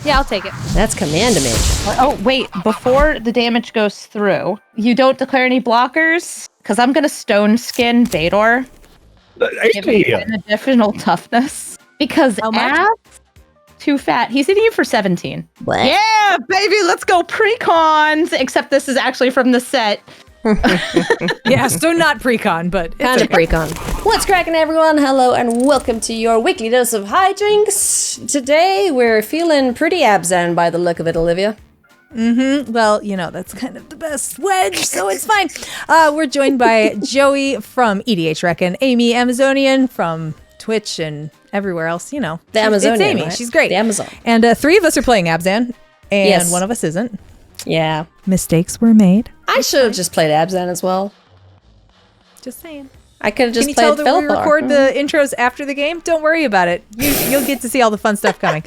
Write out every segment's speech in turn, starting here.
Yeah, I'll take it. That's command damage. Oh, wait. Before the damage goes through, you don't declare any blockers? Because I'm going to stone skin Bador. Give him an additional toughness. Because Ab's too fat. He's hitting you for 17. What? Yeah, baby. Let's go pre-cons. Except this is actually from the set. Yeah, so not pre-con, but kind of pre-con. What's cracking, everyone? Hello and welcome to your weekly dose of hijinks. Today we're feeling pretty abzan by the look of it, Olivia. Well, you know, that's kind of the best wedge, so it's fine. We're joined by Joey from EDHREC and Amy Amazonian from Twitch and everywhere else, you know. The Amazonian, it's Amy. right? She's great. The Amazon. And three of us are playing Abzan, and Yes. one of us isn't. Yeah. Mistakes were made. I should have just played abzan as well. Just saying. I could have just Can you played tell that we Philipar. record the intros after the game? Don't worry about it. You'll get to see all the fun stuff coming.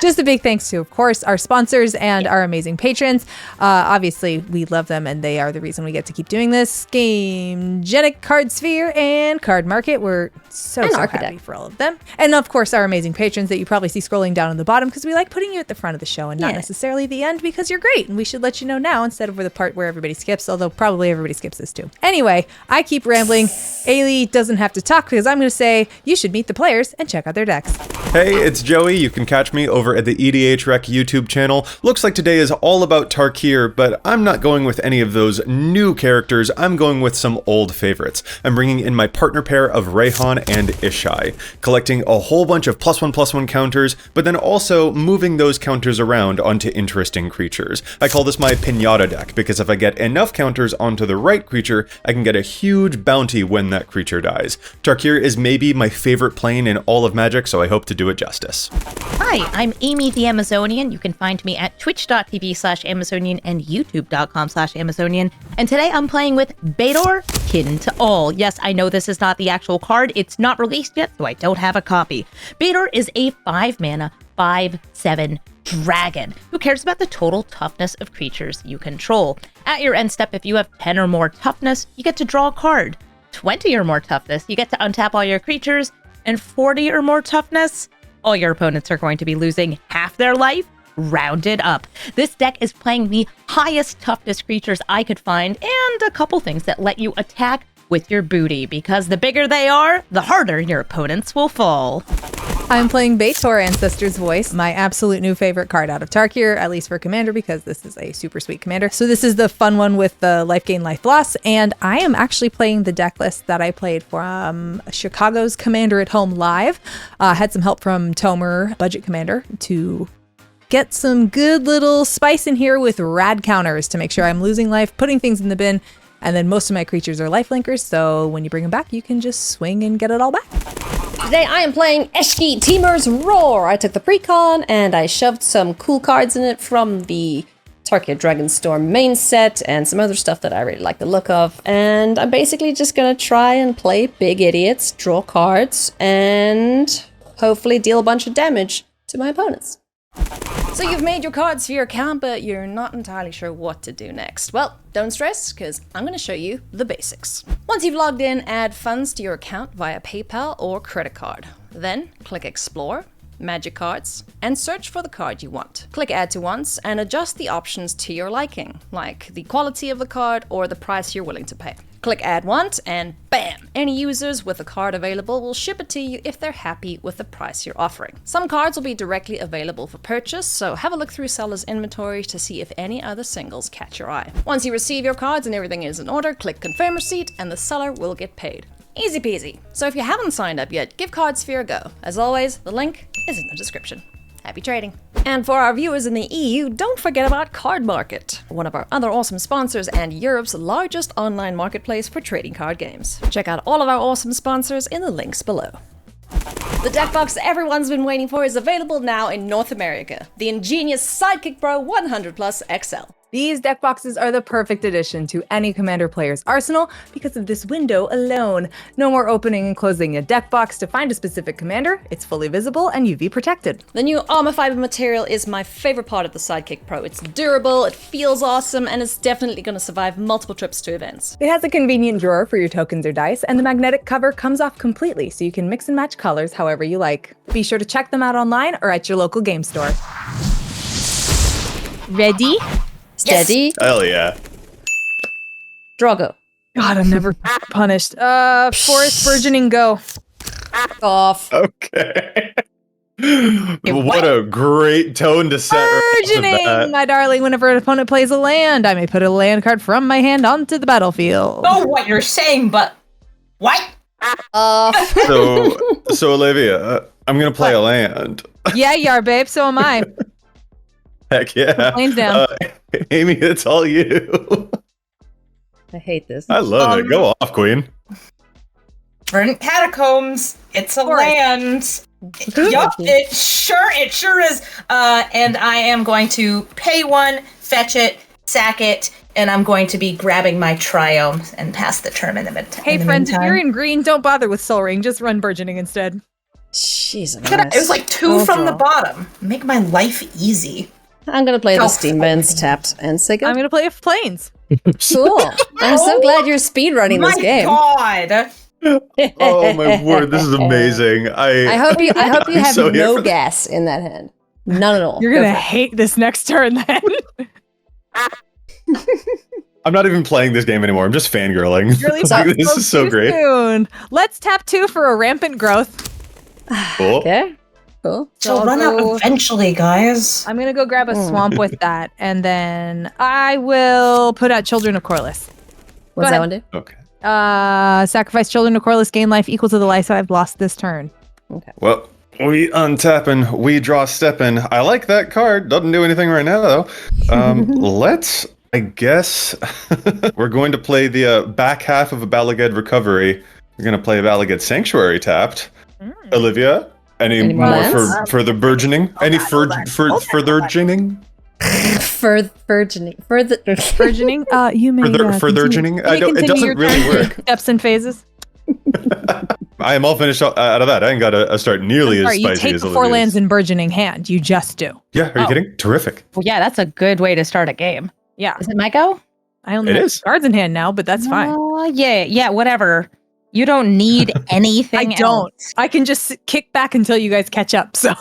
Just a big thanks to, of course, our sponsors and our amazing patrons. Obviously, we love them, and they are the reason we get to keep doing this. Gamegenic, Card Sphere, and Card Market. We're so happy for all of them. And, of course, our amazing patrons that you probably see scrolling down on the bottom, because we like putting you at the front of the show and not necessarily the end, because you're great. And we should let you know now instead of the part where everybody skips, although probably everybody skips this too. Anyway, I keep rambling. Ailey doesn't have to talk because I'm going to say you should meet the players and check out their decks. Hey, it's Joey. You can catch me over at the EDHREC YouTube channel. Looks like today is all about Tarkir, but I'm not going with any of those new characters. I'm going with some old favorites. I'm bringing in my partner pair of Rayhan and Ishai, collecting a whole bunch of +1/+1 counters, but then also moving those counters around onto interesting creatures. I call this my Pinata deck, because if I get enough counters onto the right creature, I can get a huge bounty when that creature dies. Tarkir is maybe my favorite plane in all of Magic, so I hope to do it justice. Hi, I'm Amy the Amazonian. You can find me at twitch.tv/Amazonian and youtube.com/Amazonian. And today I'm playing with Bador, Kin to All. Yes, I know this is not the actual card. It's not released yet, so I don't have a copy. Bador is a 5-mana, 5/7 dragon who cares about the total toughness of creatures you control. At your end step, if you have 10 or more toughness, you get to draw a card. 20 or more toughness, you get to untap all your creatures. And 40 or more toughness, all your opponents are going to be losing half their life, rounded up. This deck is playing the highest toughness creatures I could find, and a couple things that let you attack with your booty, because the bigger they are, the harder your opponents will fall. I'm playing Baator, Ancestor's Voice, my absolute new favorite card out of Tarkir, at least for Commander, because this is a super sweet commander. So this is the fun one with the life gain, life loss, and I am actually playing the deck list that I played from Chicago's Commander at Home Live. Had some help from Tomer, Budget Commander, to get some good little spice in here with rad counters to make sure I'm losing life, putting things in the bin, and then most of my creatures are lifelinkers, so when you bring them back, you can just swing and get it all back. Today I am playing Eshki Teemer's Roar. I took the pre-con and I shoved some cool cards in it from the TARKIR DRAGONSTORM main set and some other stuff that I really like the look of. And I'm basically just gonna try and play big idiots, draw cards, and hopefully deal a bunch of damage to my opponents. So you've made your cards for your account, but you're not entirely sure what to do next. Well, don't stress, because I'm going to show you the basics. Once you've logged in, add funds to your account via PayPal or credit card. Then click Explore, Magic Cards, and search for the card you want. Click Add to Once and adjust the options to your liking, like the quality of the card or the price you're willing to pay. Click Add Once and bam! Any users with a card available will ship it to you if they're happy with the price you're offering. Some cards will be directly available for purchase, so have a look through seller's inventory to see if any other singles catch your eye. Once you receive your cards and everything is in order, click Confirm Receipt and the seller will get paid. Easy peasy. So if you haven't signed up yet, give Card Sphere a go. As always, the link is in the description. Happy trading. And for our viewers in the EU, don't forget about Card Market, one of our other awesome sponsors and Europe's largest online marketplace for trading card games. Check out all of our awesome sponsors in the links below. The deck box everyone's been waiting for is available now in North America. The ingenious Sidekick Pro 100 Plus XL. These deck boxes are the perfect addition to any Commander player's arsenal because of this window alone. No more opening and closing a deck box to find a specific commander. It's fully visible and UV protected. The new armor fiber material is my favorite part of the Sidekick Pro. It's durable, it feels awesome, and it's definitely going to survive multiple trips to events. It has a convenient drawer for your tokens or dice, and the magnetic cover comes off completely so you can mix and match colors however you like. Be sure to check them out online or at your local game store. Ready? Steady. Hell yeah. Drago. God, I'm never punished. Forest burgeoning, go. Off. Okay. What a great tone to set. right off the Burgeoning, bat. my darling. Whenever an opponent plays a land, I may put a land card from my hand onto the battlefield. know what you're saying, but what? Off. So Olivia, I'm gonna play a land. Yeah, you are, babe. So am I. Heck yeah. Planes down. Amy, it's all you. I hate this. I love it. Go off, Queen. Verdant Catacombs. It's a Forest. land. Yup, it sure is. And I am going to pay 1, fetch it, sack it, and I'm going to be grabbing my triome and pass the turn in the meantime. Hey, friends, if you're in green, don't bother with Soul Ring. Just run burgeoning instead. Jesus. It was like 2 from the bottom. Make my life easy. I'm gonna play the Oh, Steam Vents tapped and say I'm good. gonna play planes. Cool. I'm so glad you're speedrunning this My game. God. Oh my word, this is amazing. I hope you I'm have so here no for this. gas in that hand. None at all. You're Go gonna for it. hate this next turn then. I'm not even playing this game anymore. I'm just fangirling. Really Like, this is so too great. soon. Let's tap 2 for a rampant growth. Cool. Okay. Cool. She'll I'll run out go- eventually, guys. I'm gonna go grab a swamp with that, and then I will put out Children of Corliss. What's Go that ahead. one do? Okay. Sacrifice Children of Corliss, gain life equal to the life I've lost this turn. Well, we untapping, we draw stepping. I like that card. Doesn't do anything right now though. Let's. I guess we're going to play the back half of a Balaged Recovery. We're going to play a Balaged Sanctuary tapped. Olivia, any Any more more lands? for the burgeoning? Any further burgeoning? Burgeoning. Burgeoning. You may Further continue. burgeoning? I don't- it Continue doesn't your really turn. work. Steps and phases. I am all finished out of that. I ain't got a start nearly as Sorry, you spicy take as the 4 Olivia's. lands in burgeoning hand. You just do. Yeah, are you kidding? Terrific. Well, yeah, that's a good way to start a game. Yeah, Is it my go? I only It have is. cards in hand now, but that's fine. Yeah, whatever. You don't need anything I don't. else. I can just kick back until you guys catch up. So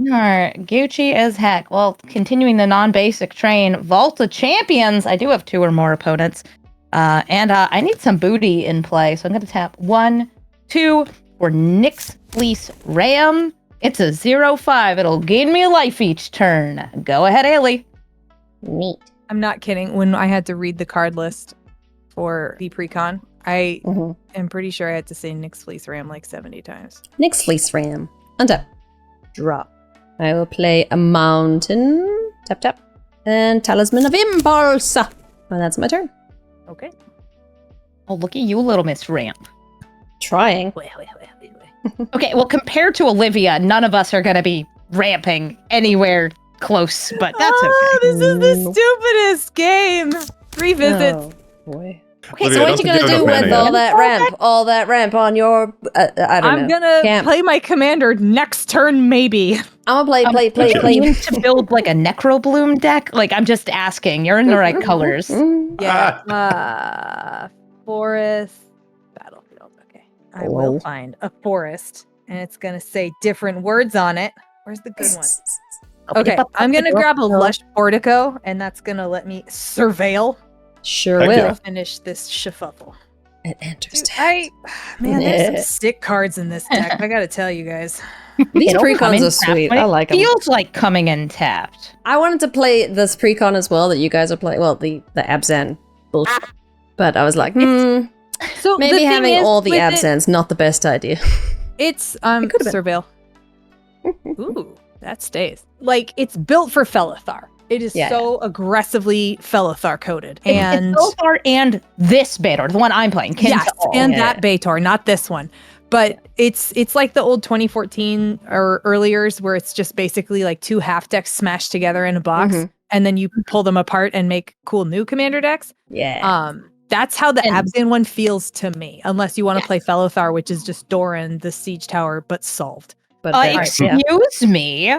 Alright, Gucci as heck. Well, continuing the non-basic train, Vault of Champions. I do have 2 or more opponents. And I need some booty in play, so I'm going to tap 1, 2 for Nyx Fleece Ram. It's a 0/5. It'll gain me a life each turn. Go ahead, Ailey. Neat. I'm not kidding. When I had to read the card list for the pre-con, I am pretty sure I had to say Nyx Fleece Ram like 70 times. Nyx Fleece Ram. Untap. Drop. I will play a mountain. Tap tap. And Talisman of Impulse. And that's my turn. Okay. Oh, look at you, little Miss Ramp. Trying. Okay, well, compared to Olivia, none of us are going to be ramping anywhere close, but that's Oh, okay. this is the stupidest game. 3 visits. Oh, boy. Okay, So Olivia, I what don't you think gonna you have do enough with mana all yet. that ramp? All that ramp on your, I don't know. I'm gonna Camp. play my commander next turn, maybe. I'm gonna play. You need to build like a Necrobloom deck? Like, I'm just asking. You're in the right colors. Yeah. Forest battlefield. Okay. I will Lol. find a forest, and it's gonna say different words on it. Where's the good one? Okay, I'm gonna grab a lush portico, and that's gonna let me surveil. Sure Heck will. yeah. Finish this shuffle. It enters. Dude, man, there's some sick cards in this deck. I gotta tell you guys. These It'll come in precons are tapped sweet. when I it like them. Feels like coming in tapped. I wanted to play this precon as well that you guys are playing. Well, the Abzan bullshit. But I was like, So the maybe thing having is, all the with it, Abzans not the best idea. It's could've been. surveil. Ooh, that stays. Like, it's built for Felithar. It is Yeah. so aggressively Felithar coded. And it's Zoltar and this Bator, the one I'm playing. Kin yes, to all. and Yeah. that Bator, not this one. But it's like the old 2014 or earliers where it's just basically like 2 half decks smashed together in a box, and then you pull them apart and make cool new commander decks. Yeah. That's how the And- Abzan one feels to me, unless you want to play Felithar, which is just Doran, the siege tower, but solved. but better. Excuse me.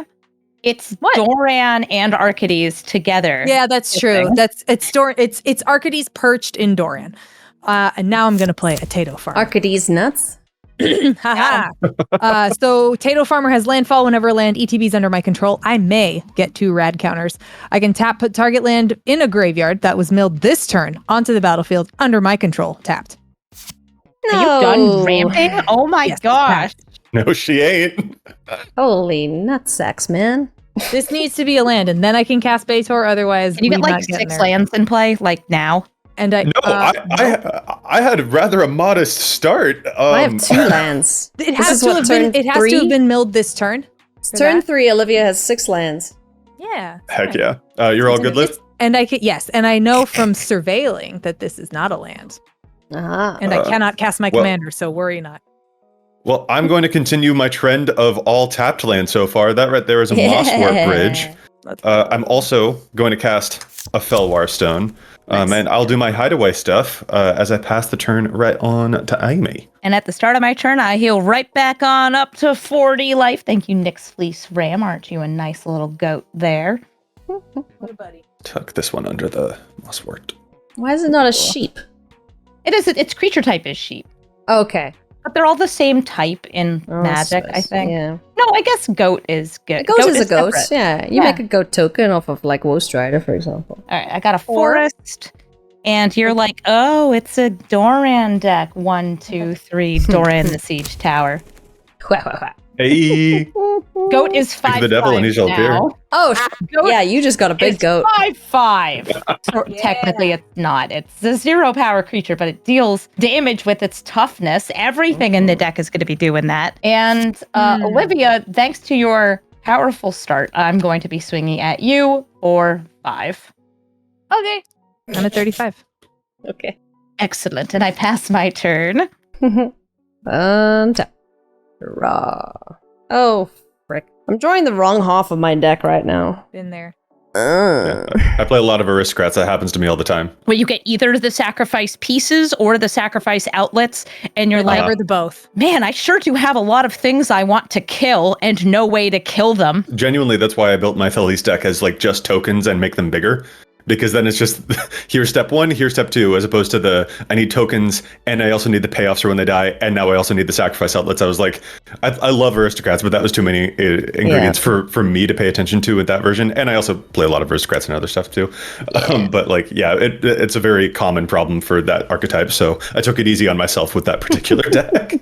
It's What? Doran and Arcades together. Yeah, that's true. It's Arcades perched in Doran. And now I'm gonna play a Tato Farm. Arcades nuts. Haha. So Tato Farmer has landfall whenever land ETB is under my control. I may get 2 rad counters. I can put target land in a graveyard that was milled this turn onto the battlefield under my control, tapped. Are you done ramping? Oh my Yes, gosh. No, she ain't. Holy nutsacks, man. This needs to be a land, and then I can cast Baitor. Otherwise, Can you get we're like not getting 6 there. lands in play, like now? And I No, I had rather a modest start. I have 2 lands. It This has is to what, have been. turn It has to 3? have been milled this turn. for Turn that. 3, Olivia has 6 lands. Yeah. it's Heck fine. yeah. You're all good, Liv? And I can, yes, and I know from surveilling that this is not a land, and I cannot cast my well- commander, so worry not. Well, I'm going to continue my trend of all tapped land so far. That right there is a Mosswort Bridge. Let's I'm also going to cast a Felwar Stone. Nice. And I'll do my hideaway stuff as I pass the turn right on to Amy. And at the start of my turn, I heal right back on up to 40 life. Thank you, Nyx Fleece Ram. Aren't you a nice little goat there? buddy. Tuck this one under the Mosswort. Why is it not a sheep? It is. Its creature type is sheep, Okay. but they're all the same type in Magic, I think. Yeah. No, I guess goat is good. A goat is a goat. separate. Yeah. You Yeah. make a goat token off of like Woe Strider, for example. All right, I got a forest, and you're like, oh, it's a Doran deck. 1, 2, 3, Doran the Siege Tower. Hey! Goat is 5. of the devil and he shall appear. Oh, Goat yeah, you just got a big is goat. 5/5. So Yeah. technically, it's not. It's a 0 power creature, but it deals damage with its toughness. Everything in the deck is going to be doing that. And Olivia, thanks to your powerful start, I'm going to be swinging at you for 5. Okay. I'm at 35. Okay. Excellent. And I pass my turn. Untap. Raw. Oh, frick. I'm drawing the wrong half of my deck right now. Been there. I play a lot of aristocrats. That happens to me all the time. Where you get either the sacrifice pieces or the sacrifice outlets, and you're like, Never the both. man, I sure do have a lot of things I want to kill and no way to kill them. Genuinely, that's why I built my Thalis deck as like just tokens and make them bigger. Because then it's just, here's step 1, here's step 2, as opposed to the, I need tokens, and I also need the payoffs for when they die, and now I also need the sacrifice outlets. I was like, I love aristocrats, but that was too many ingredients for me to pay attention to with that version. And I also play a lot of aristocrats and other stuff too. But like, yeah, it's a very common problem for that archetype. So I took it easy on myself with that particular deck.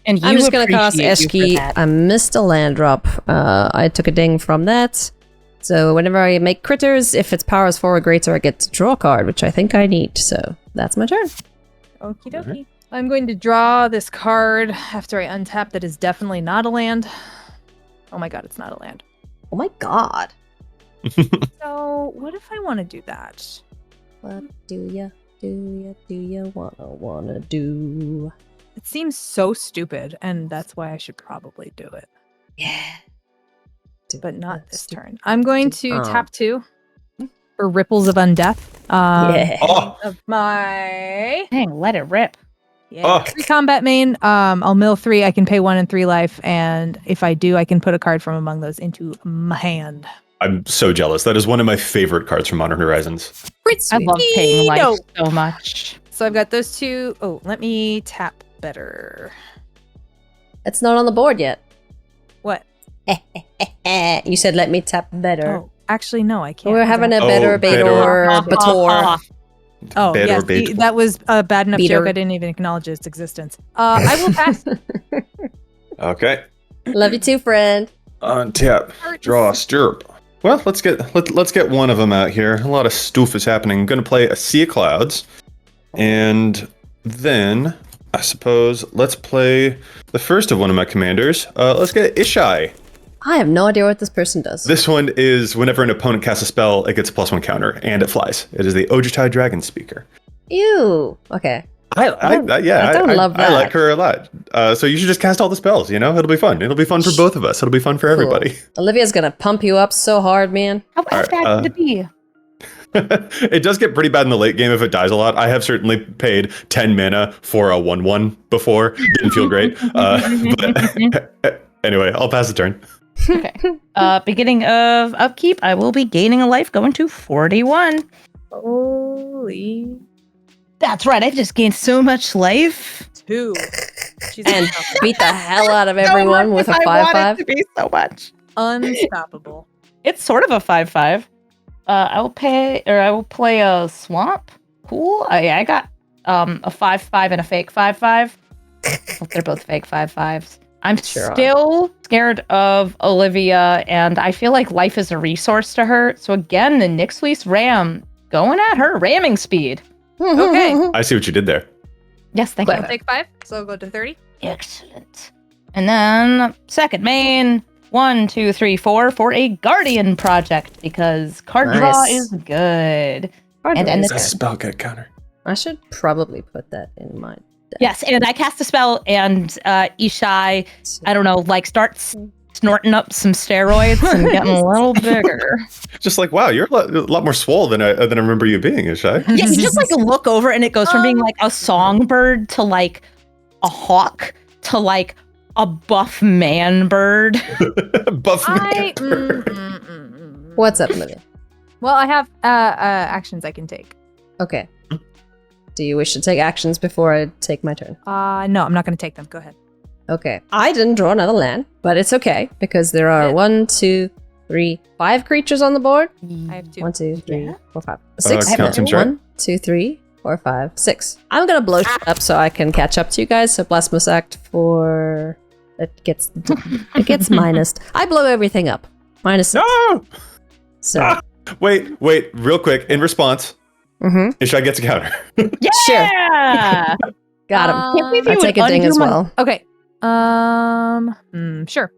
And I'm just going to cast appreciate you for Eshki. that. I missed a land drop. I took a ding from that. So whenever I make critters, if its power is 4 or greater, I get to draw a card, which I think I need. So that's my turn. Okie dokie. I'm going to draw this card after I untap that is definitely not a land. Oh my god, it's not a land. Oh my god. So what if I want to do that? What do ya wanna do? It seems so stupid, and that's why I should probably do it. Yeah. But not this turn. I'm going to Oh. tap 2 for Ripples of Undeath. Yeah. Oh, Of my Dang, let it rip. Oh. 3 combat main. I'll mill 3. I can pay 1 and 3 life, and if I do, I can put a card from among those into my hand. I'm so jealous. That is one of my favorite cards from Modern Horizons. I love paying life Sweet-o. so much. So I've got those 2. Oh, let me tap better. It's not on the board yet. What? You said let me tap better. Oh, actually, no, I can't. We're having a Oh, better Bedor. Bator. Oh, Bait or yes, bait. that was a bad enough Beater. joke. I didn't even acknowledge its existence. I will pass. Okay. Love you too, friend. Untap. Draw a stirrup. Well, let's get one of them out here. A lot of stuff is happening. I'm going to play a Sea of Clouds. And then, I suppose, let's play the first of one of my commanders. Let's get Ishai. I have no idea what this person does. This one is whenever an opponent casts a spell, it gets a +1 counter, and it flies. It is the Ojutai Dragon Speaker. Ew. Okay. I don't love I that. like her a lot. So you should just cast all the spells, you know? It'll be fun. It'll be fun for both of us. It'll be fun for everybody. Cool. Olivia's gonna pump you up so hard, man. How Alright, bad could it be? It does get pretty bad in the late game if it dies a lot. I have certainly paid 10 mana for a 1/1 before. Didn't feel great. But anyway, I'll pass the turn. Okay. Beginning of upkeep, I will be gaining a life going to 41. Holy That's right. I just gained so much life. 2. She's and unstoppable. beat the hell out of everyone with a I want 5-5. it to be so much. Unstoppable. It's sort of a 5-5. I will play a swamp. Cool. I got a 5-5 and a fake 5-5. Well, they're both fake 5-5s. I'm still scared of Olivia, and I feel like life is a resource to her. So again, the Nixweiss ram going at her ramming speed. Okay. I see what you did there. Yes, thank I'll you. take 5, so I'll go to 30. Excellent. And then second main, 1, 2, 3, 4 for a Guardian project because card draw Nice. is good. Hard And to then miss. the- spell get counter. I should probably put that in my deck. Yes, and I cast a spell, and Ishai, I don't know, like starts snorting up some steroids and getting a little bigger. Just like, wow, you're a lot more swole than I remember you being, Ishai. Yeah, you just like look over, and it goes from being like a songbird to like a hawk to like a buff man bird. Buff I, man. What's up, Olivia? Well, I have actions I can take. Okay. Do you wish to take actions before I take my turn? No, I'm not going to take them. Go ahead. Okay. I didn't draw another land, but it's okay because there are 1, 2, 3, 5 creatures on the board. I have 2. 1, 2, 3, Yeah. 4, 5. 6. count seems right. 1, 2, 3, 4, 5, 6. I'm gonna blow shit up so I can catch up to you guys. So Blasphemous Act for it gets minused. I blow everything up. -6. No! So Wait, real quick. In response, Ishai gets a counter. sure, Yeah. got him. Can't believe you I would take a ding undo as my- well. Okay. Sure.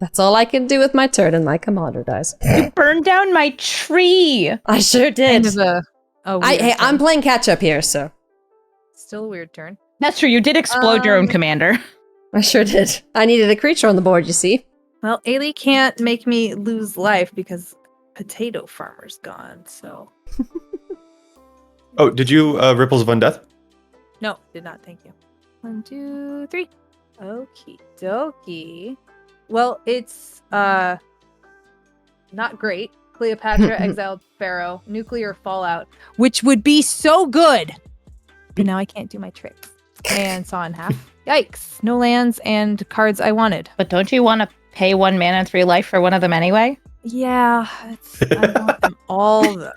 That's all I can do with my turn, and my commander dies. You burned down my tree. I sure Kind did. of a weird Hey, turn. I'm playing catch up here, so Still a weird turn. That's true. You did explode your own commander. I sure did. I needed a creature on the board, you see. Well, Ailey can't make me lose life because potato farmer's gone, so... Oh, did you Ripples of Undeath? No, did not. Thank you. 1, 2, 3. Okie dokie. Well, it's not great. Cleopatra, Exiled Pharaoh, Nuclear Fallout, which would be so good. But now I can't do my tricks. And Saw in Half. Yikes. No lands and cards I wanted. But don't you want to pay 1 mana and 3 life for one of them anyway? Yeah, I want them all though.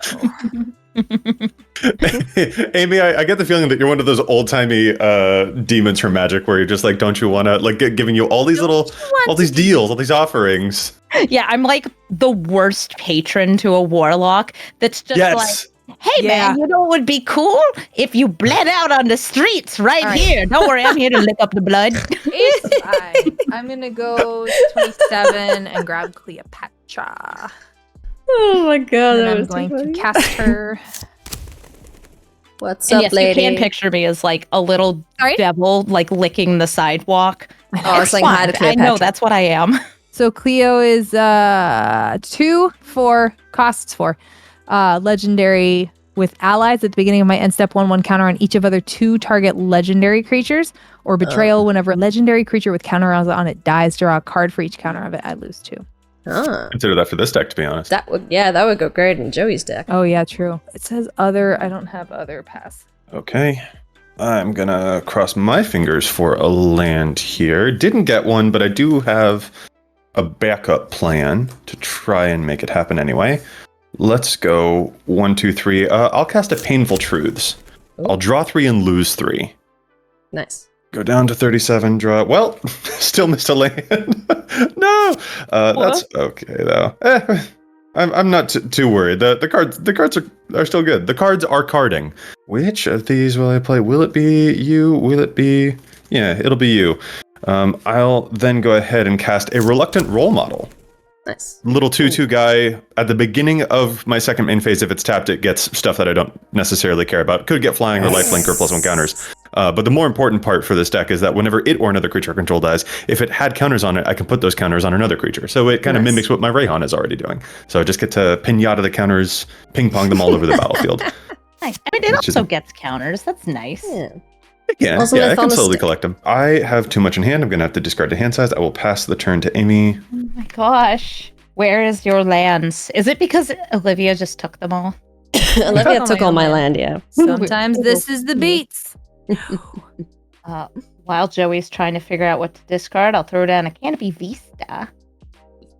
Amy, I get the feeling that you're one of those old-timey demons from Magic where you're just like, don't you want to, like, giving you all these all these deals, all these offerings. Yeah, I'm like the worst patron to a warlock that's just Yes. like, hey Yeah. man, you know what would be cool? If you bled out on the streets right here. Don't worry, I'm here to lick up the blood. It's fine. I'm gonna go 27 and grab Cleopatra. Oh my god, And I'm going to cast her. What's And up, yes, lady? you can picture me as like a little Sorry? devil, like licking the sidewalk. Oh, I was saying hi to Excellent. I know, Cleopatra. that's what I am. So Cleo is 2 for costs 4. Legendary with allies at the beginning of my end step 1/1 counter on each of other 2 target legendary creatures, or betrayal whenever a legendary creature with counter on it dies. Draw a card for each counter of it. I lose 2. Ah, Consider that for this deck, to be honest. that would go great in Joey's deck. Oh yeah, true. It says other. I don't have other pass. Okay. I'm gonna cross my fingers for a land here. Didn't get one, but I do have a backup plan to try and make it happen anyway. Let's go 1, 2, 3. I'll cast a Painful Truths. I'll draw 3 and lose 3. Nice. Go down to 37, draw. Well, still missed a land. No, that's okay though. I'm not too worried. The cards are still good. The cards are carding. Which of these will I play? Will it be you? Will it be? Yeah, it'll be you. I'll then go ahead and cast a Reluctant Role Model. Nice. Little 2/2 guy. At the beginning of my second main phase, if it's tapped, it gets stuff that I don't necessarily care about. Could get flying or lifelink or +1 counters. But the more important part for this deck is that whenever it or another creature I control dies, if it had counters on it, I can put those counters on another creature. So it kind of Nice. mimics what my Rayhan is already doing. So I just get to pinata the counters, ping pong them all over the battlefield. Nice. I mean, it Which is- also gets counters. That's nice. Yeah. Yeah, Also, I that's can on the slowly stick. collect them. I have too much in hand. I'm going to have to discard a hand size. I will pass the turn to Amy. Oh my gosh. Where is your lands? Is it because Olivia just took them all? Olivia Oh took my all my God. land, yeah. Sometimes this is the beats. 1, While Joey's trying to figure out what to discard, I'll throw down a Canopy Vista.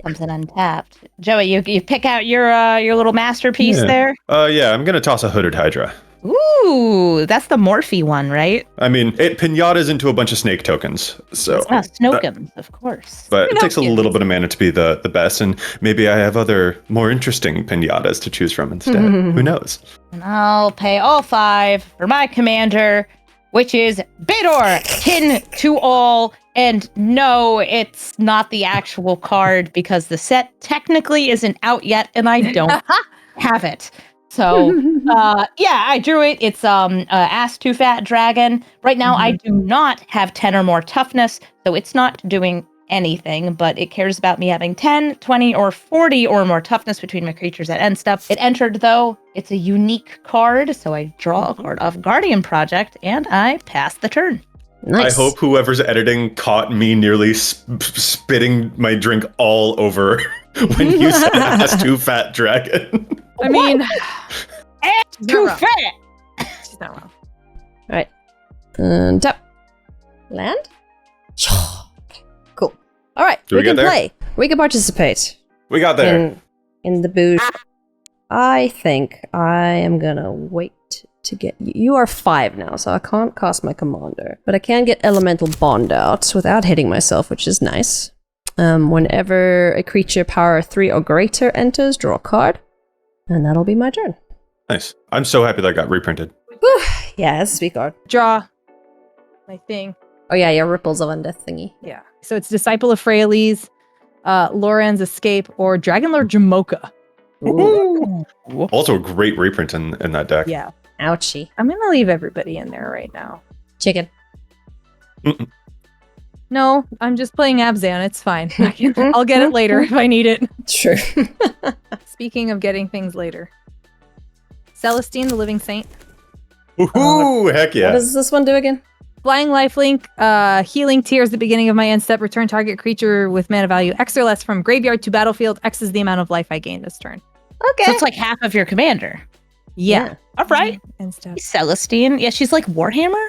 Comes in untapped. Joey, you pick out your little masterpiece there? Yeah, I'm gonna toss a Hooded Hydra. Ooh, that's the Morphe one, right? I mean, it pinatas into a bunch of snake tokens, so... Snokums, of course. But it takes a little bit of mana to be the best, and maybe I have other, more interesting pinatas to choose from instead. Who knows? And I'll pay all 5 for my commander, which is Bador, Kin to All. And no, it's not the actual card, because the set technically isn't out yet, and I don't have it. So, yeah, I drew it. It's Ass Too Fat Dragon. Right now, I do not have 10 or more toughness, so it's not doing anything, but it cares about me having 10, 20, or 40 or more toughness between my creatures at end step. It entered, though. It's a unique card, so I draw a card off Guardian Project, and I pass the turn. Nice. I hope whoever's editing caught me nearly spitting my drink all over when you said Ass Too Fat Dragon. I mean, Ass Too Fat! she's not wrong. All right. And tap. Land? Cool. All right. Do we can get there? play. We can participate. We got there. In the booth. I think I am going to wait to get... You are 5 now, so I can't cast my commander. But I can get Elemental Bond out without hitting myself, which is nice. Whenever a creature power 3 or greater enters, draw a card. And that'll be my turn. Nice. I'm so happy that got reprinted. Whew. Yeah, that's a sweet card. Draw my thing. Oh yeah, your Ripples of Undeath thingy. Yeah. So it's Disciple of Freyalise, Loran's Escape, or Dragonlord Jamoka. Ooh. Also a great reprint in that deck. Yeah. Ouchie. I'm going to leave everybody in there right now. Chicken. No, I'm just playing Abzan. It's fine. I'll get it later if I need it. True. Speaking of getting things later. Celestine, the Living Saint. Woohoo! Heck yeah. What does this one do again? Flying Lifelink, Healing Tears at the beginning of my end step. Return target creature with mana value X or less from graveyard to battlefield. X is the amount of life I gain this turn. Okay. So it's like half of your commander. Yeah. All right. And stuff. Celestine. Yeah, she's like Warhammer?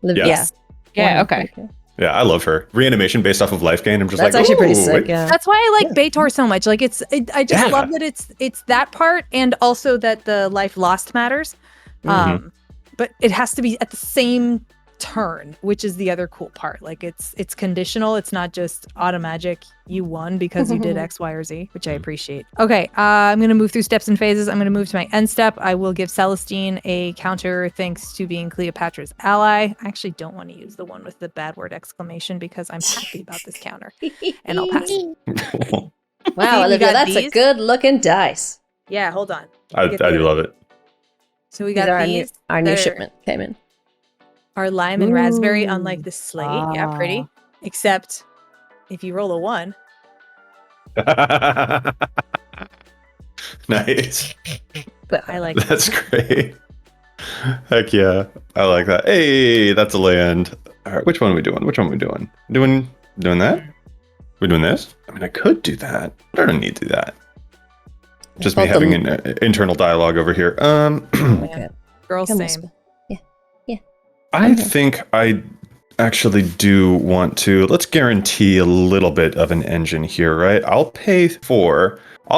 Yes. Yeah, okay. Yeah, I love her. Reanimation based off of life gain. I'm just That's like, actually pretty ooh, sick, yeah. That's why I like Baator so much. Like I just love that it's that part, and also that the life lost matters. But it has to be at the same turn, which is the other cool part. Like it's conditional. It's not just automagic. You won because you did X, Y, or Z, which I appreciate. Okay, I'm gonna move through steps and phases. I'm gonna move to my end step. I will give Celestine a counter thanks to being Cleopatra's ally. I actually don't want to use the one with the bad word exclamation because I'm happy about this counter, and I'll pass. Wow, Olivia, that's a good looking dice. Yeah, hold on. I do love it. So we got these. Our new shipment came in. Are lime and raspberry, unlike the slate. Yeah, pretty. Except if you roll a 1. Nice. But I like That's great. Heck yeah. I like that. Hey, that's a land. All right, which one are we doing? Doing that? We're doing this? I mean, I could do that, but I don't need to do that. Just me having an internal dialogue over here. Okay. Girls same. I think I actually do want to, let's guarantee a little bit of an engine here, right? I'll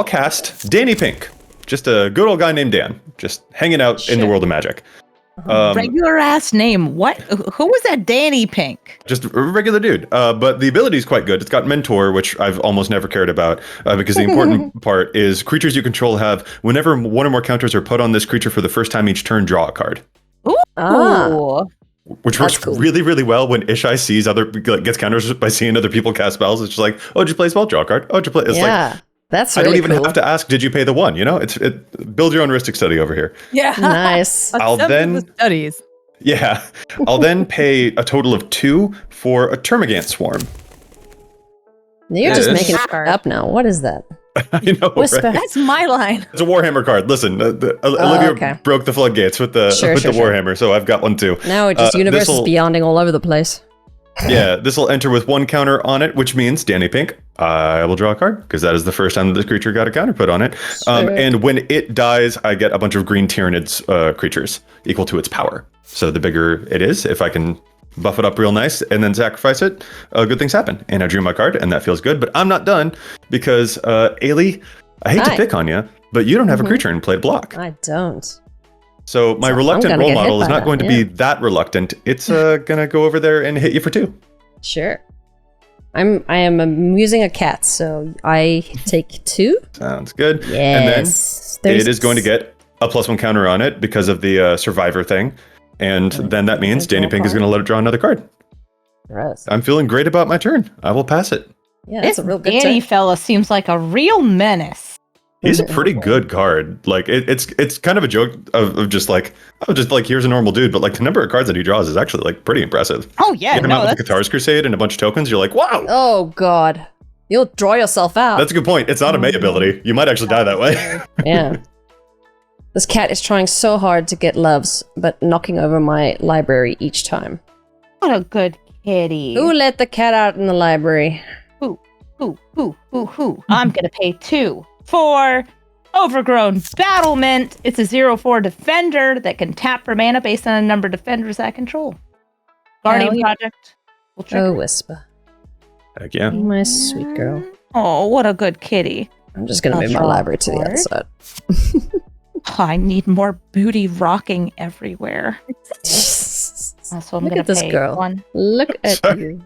cast Danny Pink. Just a good old guy named Dan. Just hanging out in the world of Magic. Regular ass name. What? Who was that Danny Pink? Just a regular dude. But the ability is quite good. It's got Mentor, which I've almost never cared about, because the important part is creatures you control have, whenever one or more counters are put on this creature for the first time each turn, draw a card. Ooh. Which works really, really well when Ishai gets counters by seeing other people cast spells. It's just like, oh, did you play a spell? Draw a card. Oh, did you play? It's that's I really don't even have to ask, did you pay the 1? You know, build your own heuristic study over here. Yeah. Nice. I'll then pay a total of 2 for a Termagant Swarm. You're just making it up now. What is that? I know, Whisper. right? That's my line. It's a Warhammer card. Listen, Olivia broke the floodgates with the Warhammer, so I've got one too. Now it just universe is beyonding all over the place. Yeah, this will enter with 1 counter on it, which means, Danny Pink, I will draw a card, because that is the first time that this creature got a counter put on it. And when it dies, I get a bunch of green Tyranids creatures, equal to its power. So the bigger it is, if I can buff it up real nice, and then sacrifice it, good things happen. And I drew my card, and that feels good. But I'm not done because, Ailey, I hate to pick on you, but you don't have a creature in play to block. I don't. So my reluctant role model is not going to be that reluctant. It's gonna go over there and hit you for 2. Sure. I am using a cat, so I take 2. Sounds good. Yes. And then it is going to get a +1 counter on it because of the survivor thing. And then that means Danny Pink is going to let it draw another card. Gross. I'm feeling great about my turn. I will pass it. Yeah, that's a real good Danny turn. fella seems like a real menace. He's a pretty good card. Like it's kind of a joke of just like, oh, just like here's a normal dude, but like the number of cards that he draws is actually like pretty impressive. Oh yeah, Get him out with the Cathars Crusade and a bunch of tokens. You're like, wow. Oh god, you'll draw yourself out. That's a good point. It's not a May ability. You might actually die that way. Yeah. This cat is trying so hard to get loves, but knocking over my library each time. What a good kitty. Who let the cat out in the library? Who? I'm gonna pay 2 for Overgrown Battlement. It's a 0/4 defender that can tap for mana based on a number of defenders I control. Guardian Project. Will trigger. Oh, Whisper. Heck yeah. My sweet girl. Oh, what a good kitty. I'm just gonna move my library to the other side. Oh, I need more booty rocking everywhere. So I'm Look gonna at this pay girl. 1. Look at you.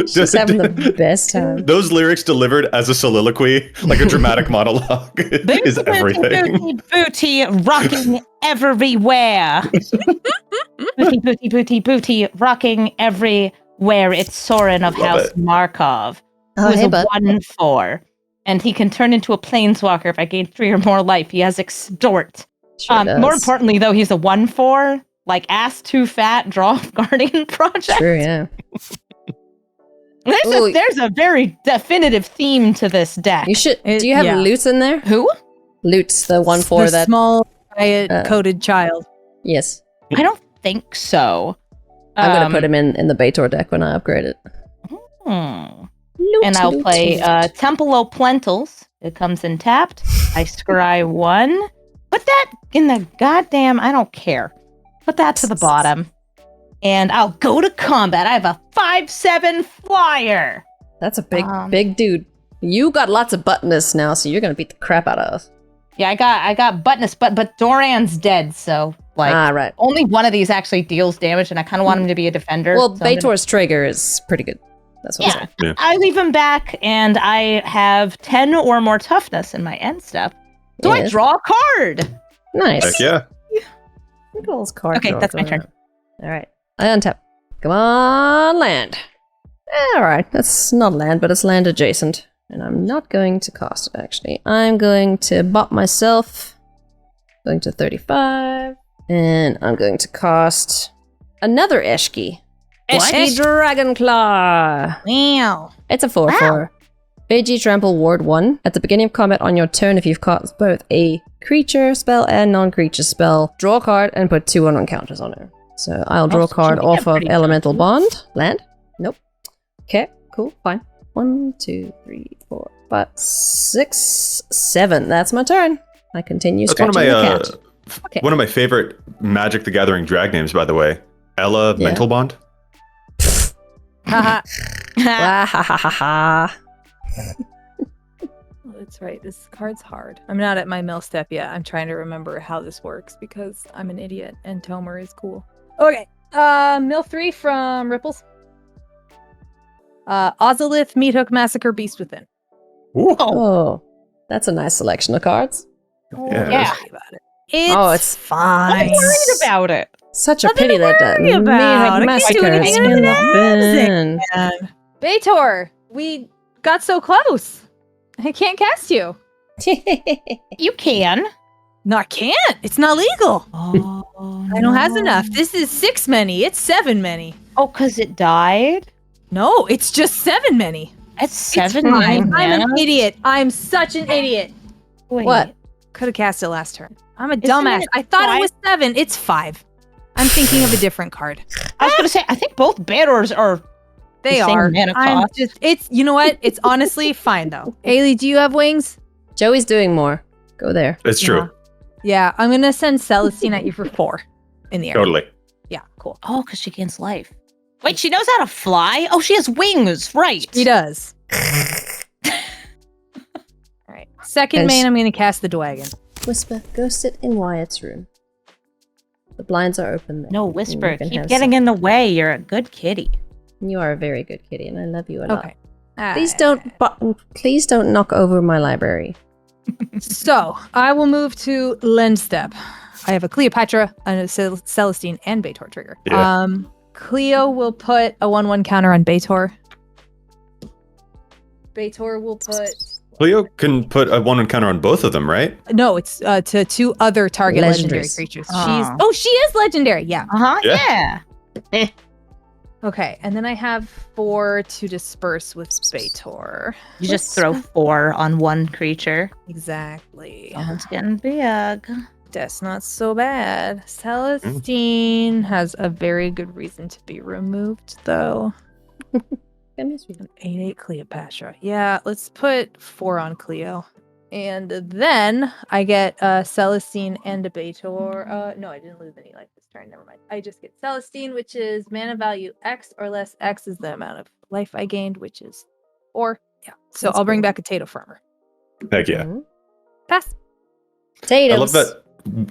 She's having the best time. Those lyrics delivered as a soliloquy, like a dramatic monologue, is everything. Booty rocking everywhere. Booty rocking everywhere. It's Soren of Love House it. Markov, who Oh, is hey, a bud. 1/4, and he can turn into a planeswalker if I gain 3 or more life. He has Extort. Sure does. More importantly, though, he's a 1/4. Like ass too fat, draw Guardian Project. True, yeah. There's a very definitive theme to this deck. You should. Do you have yeah. Loot in there? Who? Loot's the 1/4 the that. small riot-coded child. Yes. I don't think so. I'm gonna put him in the Baitor deck when I upgrade it. And I'll play Temple O' Plentals. It comes in tapped. I scry 1. Put that in the goddamn. I don't care. Put that to the bottom. And I'll go to combat. I have a 5/7 flyer. That's a big dude. You got lots of buttonness now, so you're gonna beat the crap out of us. Yeah, I got buttonness, but Doran's dead, so like right. only one of these actually deals damage, and I kind of want him to be a defender. Well, so I'm Baitor's trigger is pretty good. That's what I'm saying. Yeah. I leave him back, and I have 10 or more toughness in my end step. So I Yes. draw a card. Nice. Heck yeah. Look at all those cards. Okay, that's my turn. All right. I untap. Come on, land. All right. That's not land, but it's land adjacent. And I'm not going to cast it, actually. I'm going to bop myself. Going to 35. And I'm going to cast another Eshki. Eshki Dragonclaw. Wow. It's a 4/4. Veggie Trample Ward 1. At the beginning of combat on your turn, if you've cast both a creature spell and non-creature spell, draw a card and put 2 on counters on it. So I'll draw a card so we off get of pretty Elemental Bond. Land? Nope. Okay, cool, fine. 1, 2, 3, 4, 5, 6, 7. That's my turn. I continue That's one of scratching my the cat. Okay. one of my favorite Magic the Gathering drag names, by the way. Ella Yeah. Mental Bond. Haha. Wah, ha ha ha ha. Oh, that's right. This card's hard. I'm not at my mill step yet. I'm trying to remember how this works because I'm an idiot and Tomer is cool. Okay. Mill 3 from Ripples. Ozolith, Meathook, Massacre, Beast Within. Ooh. Oh, that's a nice selection of cards. Yeah. Yeah. Don't worry about it. It's it's fine. I'm worried about it. Such a Nothing pity to that worry about. I Meathook can't do Massacre is anything in the else. bin. Baitor, we got so close. I can't cast you. You can. No, I can't. It's not legal. Oh, I don't have enough. This is 6 many. It's 7 many. Oh, because it died? No, it's just 7 many. It's 7 It's fine. mana. I'm an idiot. I'm such an idiot. Wait. What? Could have cast it last turn. I'm a Isn't dumbass. it I thought five? it was 7. It's 5. I'm thinking of a different card. I was going to say, I think both Baitors are. They The same are. mana I'm cost. just. It's. You know what? It's honestly fine though. Ailey, do you have wings? Joey's doing more. Go there. It's true. Yeah, I'm gonna send Celestine at you for 4 in the air. Totally. Yeah, cool. Oh, because she gains life. Wait, she knows how to fly? Oh, she has wings, right? She does. All right. Second main, I'm going to cast the Dwagon. Whisper, go sit in Wyatt's room. The blinds are open there. No, Whisper, You can keep have getting in the way. You're a good kitty. You are a very good kitty, and I love you a lot. Okay. Please don't knock over my library. So I will move to Lend Step. I have a Cleopatra, a Celestine, and Baitor trigger. Yeah. Cleo will put a 1/1 counter on Baitor. Baitor will put... Cleo can put a 1 counter on both of them, right? No, it's to 2 other target legendary Legendaries. creatures. Oh. She is legendary, yeah. Uh-huh, Yeah. yeah. Okay, and then I have 4 to disperse with Baitor. You just throw 4 on one creature. Exactly. Someone's getting big. That's not so bad. Celestine has a very good reason to be removed, though. An 8/8 Cleopatra. Yeah, let's put 4 on Cleo. And then I get Celestine and a Baitor. No, I didn't lose any life this turn. Never mind. I just get Celestine, which is mana value X or less. X is the amount of life I gained, which is 4. Yeah. So That's I'll bring cool. back a Tato Farmer. Heck yeah. Mhm. Pass. Potatoes. I love that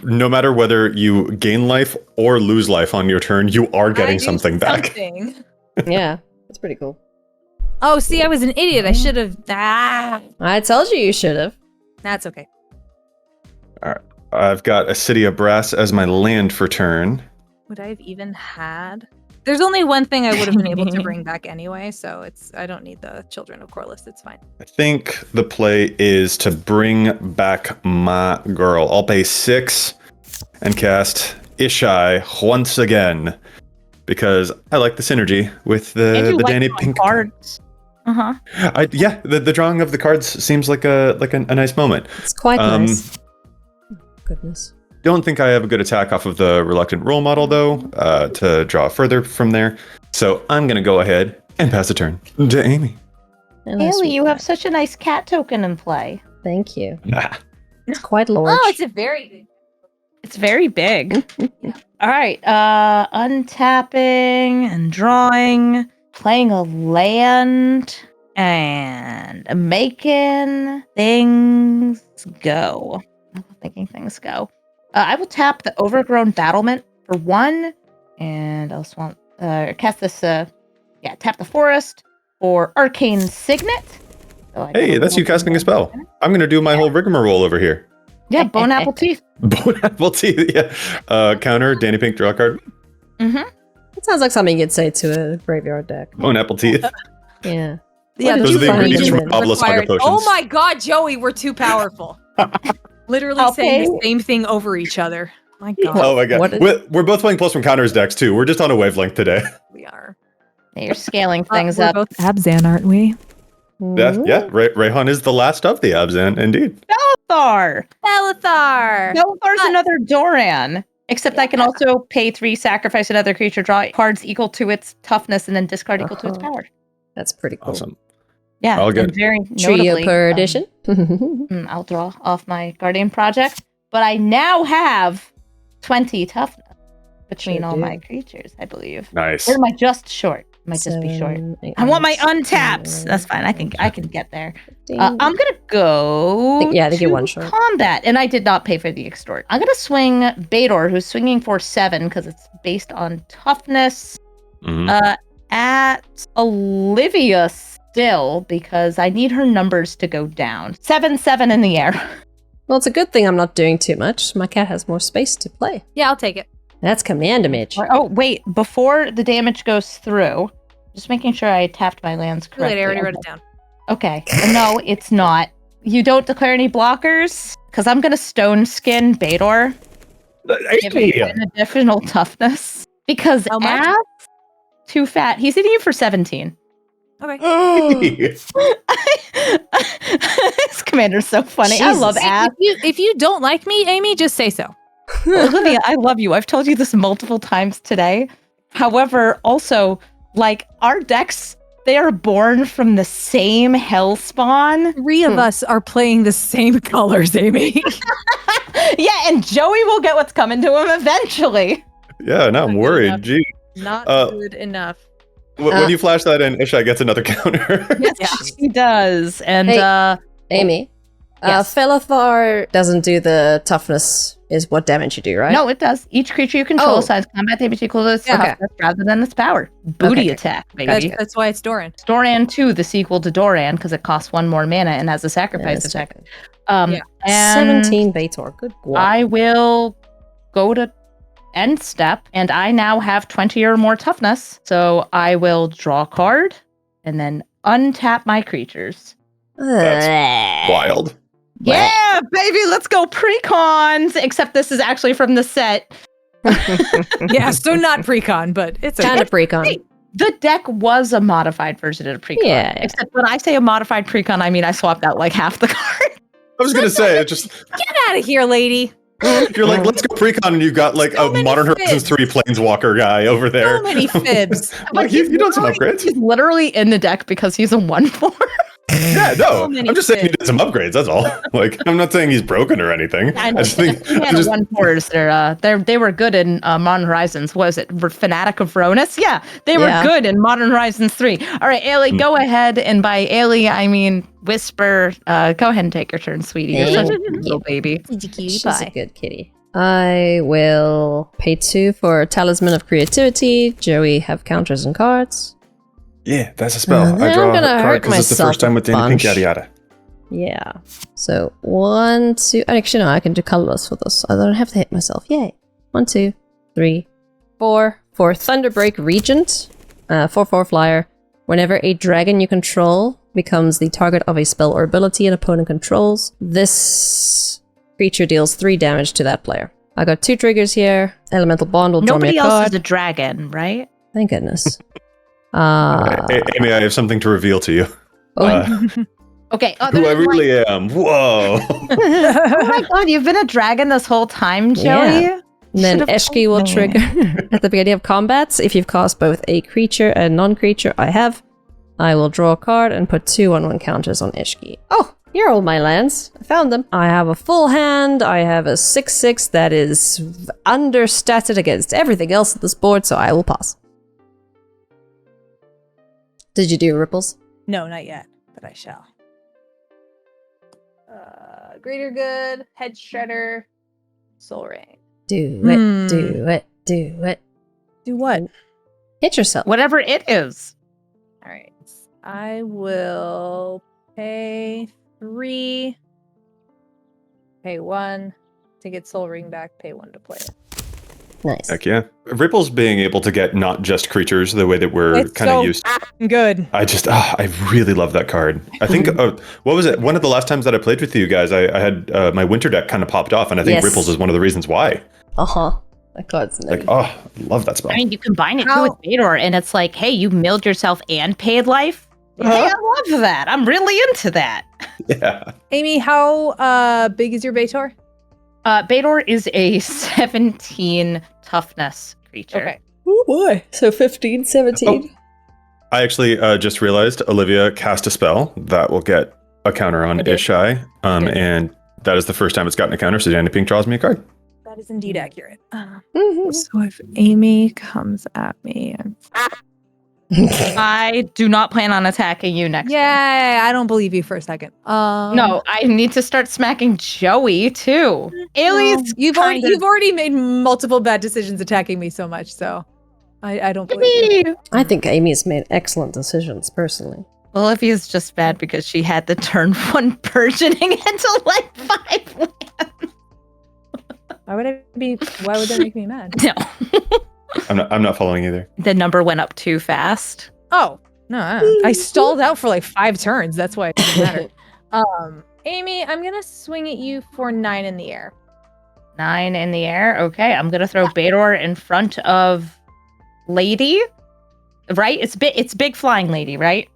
no matter whether you gain life or lose life on your turn, you are getting something back. Something. Yeah, that's pretty cool. Oh, see, I was an idiot. I should have. I told you should have. That's okay. I've got a City of Brass as my land for turn. Would I have even had? There's only one thing I would have been able to bring back anyway, so I don't need the Children of Corliss. It's fine. I think the play is to bring back my girl. I'll pay 6 and cast Ishai once again because I like the synergy with the Danny Pink cards. Uh-huh. Yeah, the drawing of the cards seems like a nice moment. It's quite nice. Oh, goodness. Don't think I have a good attack off of the Reluctant Role Model, though, to draw further from there. So I'm going to go ahead and pass the turn to Amy. Haley, you have such a nice cat token in play. Thank you. Ah. It's quite large. Oh, it's a very big. It's very big. All right. Untapping and drawing, playing a land, and making things go. Making things go. I will tap the Overgrown Battlement for 1, and I'll cast this. Tap the Forest for Arcane Signet. So Hey, that's you casting a spell. I'm going to do my whole rigmarole over here. Yeah, Bone Apple Teeth. Bone Apple Teeth, yeah. Counter, Danny Pink, draw a card. Mm-hmm. It sounds like something you'd say to a graveyard deck. Bone Apple Teeth. Yeah. Yeah, Those are the ingredients from Obelisk Saga required. Potions. Oh my god, Joey, we're too powerful. Literally saying the same thing over each other. My god. Oh my god. We're both playing plus one counters decks too. We're just on a wavelength today. We are. Yeah, you're scaling things we're up. both Abzan, aren't we? Yeah. Rayhan is the last of the Abzan, indeed. Belethar! Belethar! Belthar's another Doran. Except I can also pay 3, sacrifice another creature, draw cards equal to its toughness, and then discard equal to its power. That's pretty cool. Awesome. Yeah, All good. and very Trio notably, per edition. I'll draw off my Guardian Project, but I now have 20 toughness between all my creatures, I believe. Nice. Or am I just short? Might just be short. 8, I want my 9, untaps. That's fine. I can get there. 15. I'm gonna go. I think you're to one short. Combat, and I did not pay for the extort. I'm gonna swing Baitor, who's swinging for 7 because it's based on toughness. Mhm. At Olivia still because I need her numbers to go down. 7/7 in the air. Well, it's a good thing I'm not doing too much. My cat has more space to play. Yeah, I'll take it. That's command damage. Oh wait, before the damage goes through, just making sure I tapped my lands Too late, correctly. I already wrote it down. Okay. No, it's not. You don't declare any blockers because I'm gonna stone skin Baitor. Give him an additional toughness because How much? Ass too fat. He's hitting you for 17. Okay. This commander's so funny. I Jesus. love Ass. If you don't like me, Amy, just say so. Olivia, I love you. I've told you this multiple times today. However, also, like, our decks, they are born from the same hell spawn. 3 of us are playing the same colors, Amy. Yeah, and Joey will get what's coming to him eventually. Yeah, now I'm Not good worried. enough. Gee. Not good enough. When you flash that in, Ishai gets another counter. Yes, she does. And Hey, Amy, yes. Felithar doesn't do the toughness is what damage you do, right? no, it does. Each creature you control Oh. assigns combat damage equal to its Okay. toughness rather than its power. Booty Okay. attack, baby. That's why it's Doran. Doran 2, the sequel to Doran, because it costs 1 more mana and has a sacrifice effect. Yeah. And 17 Baitor. Good boy. I will go to end step, and I now have 20 or more toughness. So I will draw a card and then untap my creatures. That's wild. Yeah, baby, let's go precons. Except this is actually from the set. Yeah, so not precon, but it's Kind okay. of precon. Hey, the deck was a modified version of precon. Yeah. Except when I say a modified precon, I mean I swapped out like half the card. I was gonna say, it just Get out of here, lady. you're like, let's go precon, and you've got like So a many Modern Horizons fibs. 3 Planeswalker guy over there. So many fibs. Like, you've done some upgrades. He's literally in the deck because he's a 1/4. Yeah, no, So many I'm just saying he fibs. did some upgrades. That's all. Like, I'm not saying he's broken or anything. I know. just think, He had 1/4s. They were good in Modern Horizons. Was it Fanatic of Ronus? Yeah, they were Yeah. good in Modern Horizons 3. All right, Ailey, go ahead. And by Ailey, I mean Whisper. Go ahead and take your turn, sweetie. You're such a Thank good little baby. She's a good kitty. I will pay 2 for Talisman of Creativity. Joey have counters and cards. yeah, that's a spell. Then I draw I'm a gonna card hurt because it's the myself first time with a Danny Pink, bunch. yada yada. Yeah. So 1, 2. Actually, no, I can do colorless for this. I don't have to hit myself. Yay. 1, 2, 3, 4. For Thunderbreak Regent, 4/4 flyer. Whenever a dragon you control becomes the target of a spell or ability an opponent controls, this creature deals 3 damage to that player. I got 2 triggers here. Elemental Bond will draw me Nobody a else card. is a dragon, right? Thank goodness. Amy, I have something to reveal to you. Oh, Okay. Who I really am. Whoa. Oh my god, you've been a dragon this whole time, Joey? Yeah. And then Should've Eshki will told me. trigger at the beginning of combats. If you've cast both a creature and non-creature, I will draw a card and put 2/1/1 counters on Eshki. Oh, here are all my lands. I found them. I have a full hand. I have a 6/6 that is understated against everything else on this board, so I will pass. Did you do ripples? No, not yet, but I shall. Greater Good, Head Shredder, Soul Ring. Do it, Hmm. do it, do it. Do what? Hit yourself. Whatever it is. All right. I will pay 3, pay 1 to get Soul Ring back, pay 1 to play it. Nice. Heck yeah. Ripple's being able to get not just creatures the way that we're It's kind of so used to. Good. I really love that card. I think, what was it? One of the last times that I played with you guys, I had my winter deck kind of popped off, and I think Yes. Ripples is one of the reasons why. Uh-huh. That card's nice. Like, oh, love that spell. I mean, you combine it too How- with Vador, and it's like, hey, you milled yourself and paid life. Hey, I love that. I'm really into that. Yeah. Amy, how big is your Baitor? Vador is a 17 toughness creature. Okay. Oh boy. So 15, 17. I actually just realized Olivia cast a spell that will get a counter on I did. Ishai, Good. and that is the first time it's gotten a counter, so Danny Pink draws me a card. That is indeed accurate. Mhm. So if Amy comes at me and I do not plan on attacking you next. Yay, I don't believe you for a second. No, I need to start smacking Joey too. Ailey's you've already made multiple bad decisions attacking me so much, so I don't believe you. I think Amy's made excellent decisions, personally. Olivia's just bad because she had the turn 1 burgeoning into like 5 lands. Why would that make me mad? No. I'm not following either. The number went up too fast. Oh, no. I stalled out for like 5 turns. That's why it doesn't matter. Amy, I'm gonna swing at you for 9 in the air. 9 in the air. Okay, I'm gonna throw Bador in front of Lady. Right? It's big flying lady, right?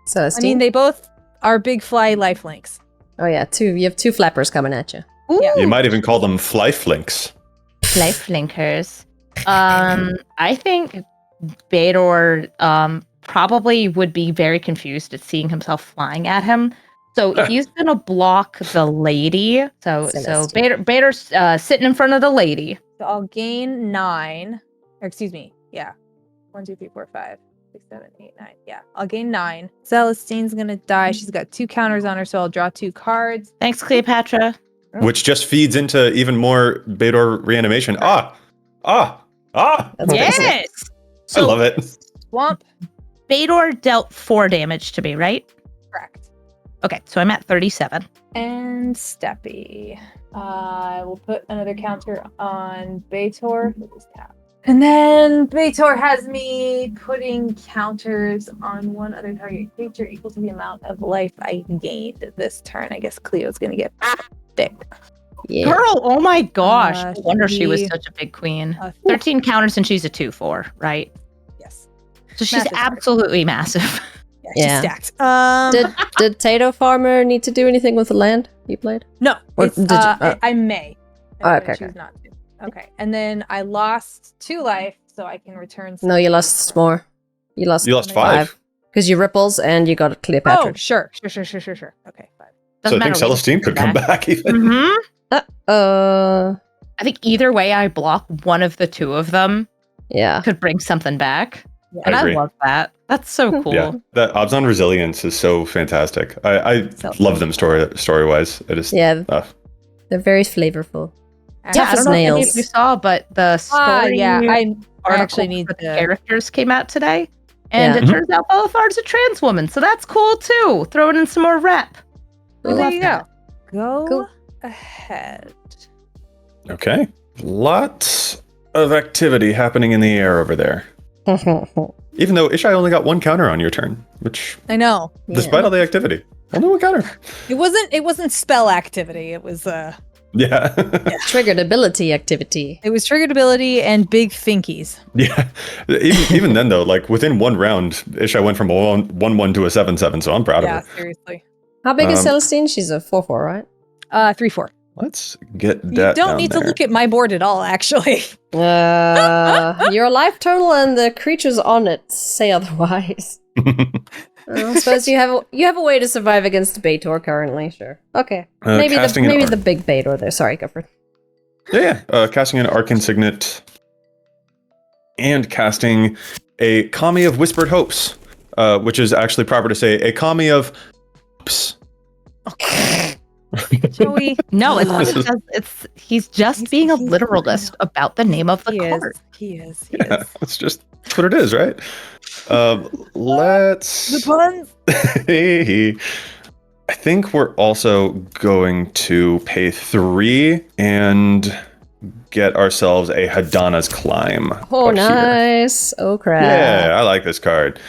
So, I mean, they both are big fly lifelinks. oh yeah, you have 2 flappers coming at you. Yeah. You might even call them flyflinks. Life linkers. I think Bador probably would be very confused at seeing himself flying at him. So he's gonna block the lady. So Celestial. Bador's sitting in front of the lady. So I'll gain 9. Or excuse me. Yeah. 1, 2, 3, 4, 5. 6, 7, 8, 9. Yeah, I'll gain 9. Celestine's gonna die. She's got 2 counters on her, so I'll draw 2 cards. Thanks, Cleopatra. Which just feeds into even more Bador reanimation. That's Yes. I love it. Swamp. Bador dealt 4 damage to me, right? Correct. Okay, so I'm at 37. And Steppy. I will put another counter on Bator. And then Bator has me putting counters on one other target creature equal to the amount of life I gained this turn. I guess Cleo's gonna get thick. Yeah. Girl, oh my gosh. No wonder she was she- such a big queen. 13 counters and she's a 2/4, right? Yes. So she's Massive card. absolutely massive. Yeah. She's stacked. Did Tato Farmer need to do anything with the land you played? No, Or it's, did you- I may. Oh, I'm okay, gonna choose not to. Okay, and then I lost 2 life, so I can return. No, you lost more. You lost 5. because you ripples and you got Cleopatra. Oh, sure. Okay, 5. So Doesn't I think matter, Celestine could come back even. Mhm. I I think either way I block, one of the 2 of them yeah. could bring something back. Yeah. And I agree. love that. That's so cool. Yeah, that Obzon Resilience is so fantastic. I So- love them story-wise. I just, Yeah, uh, they're very flavorful. Yeah, Tough I as don't know if any nails. of you saw, but the story yeah, I article actually need for the to. characters came out today. And Yeah. it turns out Belafard's a trans woman, so that's cool too. Throwing in some more rep. We There love you that. go. Go Cool. ahead. okay. Lots of activity happening in the air over there. Even though Ishai only got 1 counter on your turn, which, I know. despite all the activity, only 1 counter. It wasn't spell activity. It was Yeah. Triggered ability activity. it was triggered ability and big finkies. Yeah. Even then, though, like within 1 round, Ishai went from a 1/1 to a 7/7, so I'm proud Yeah, of her. seriously. How big is Um, Celestine? She's a 4/4, right? 3/4. Let's get You that don't down need there. to look at my board at all, actually. Your life total and the creatures on it say otherwise. I suppose you have a way to survive against Bator currently. Sure. Okay. Maybe casting an the big Bator there. Sorry, Gufford. Yeah. Casting an Arcane Signet and casting a Kami of Whispered Hopes, which is actually proper to say a Kami of Hopes. Joey. No, it's he's just being a literalist about the name of the He card. is. He is. Yeah, that's just that's what it is, right? Let's. The puns. I think we're also going to pay 3 and get ourselves a Hadana's Climb. Oh, up here. nice. Oh, crap. Yeah, I like this card.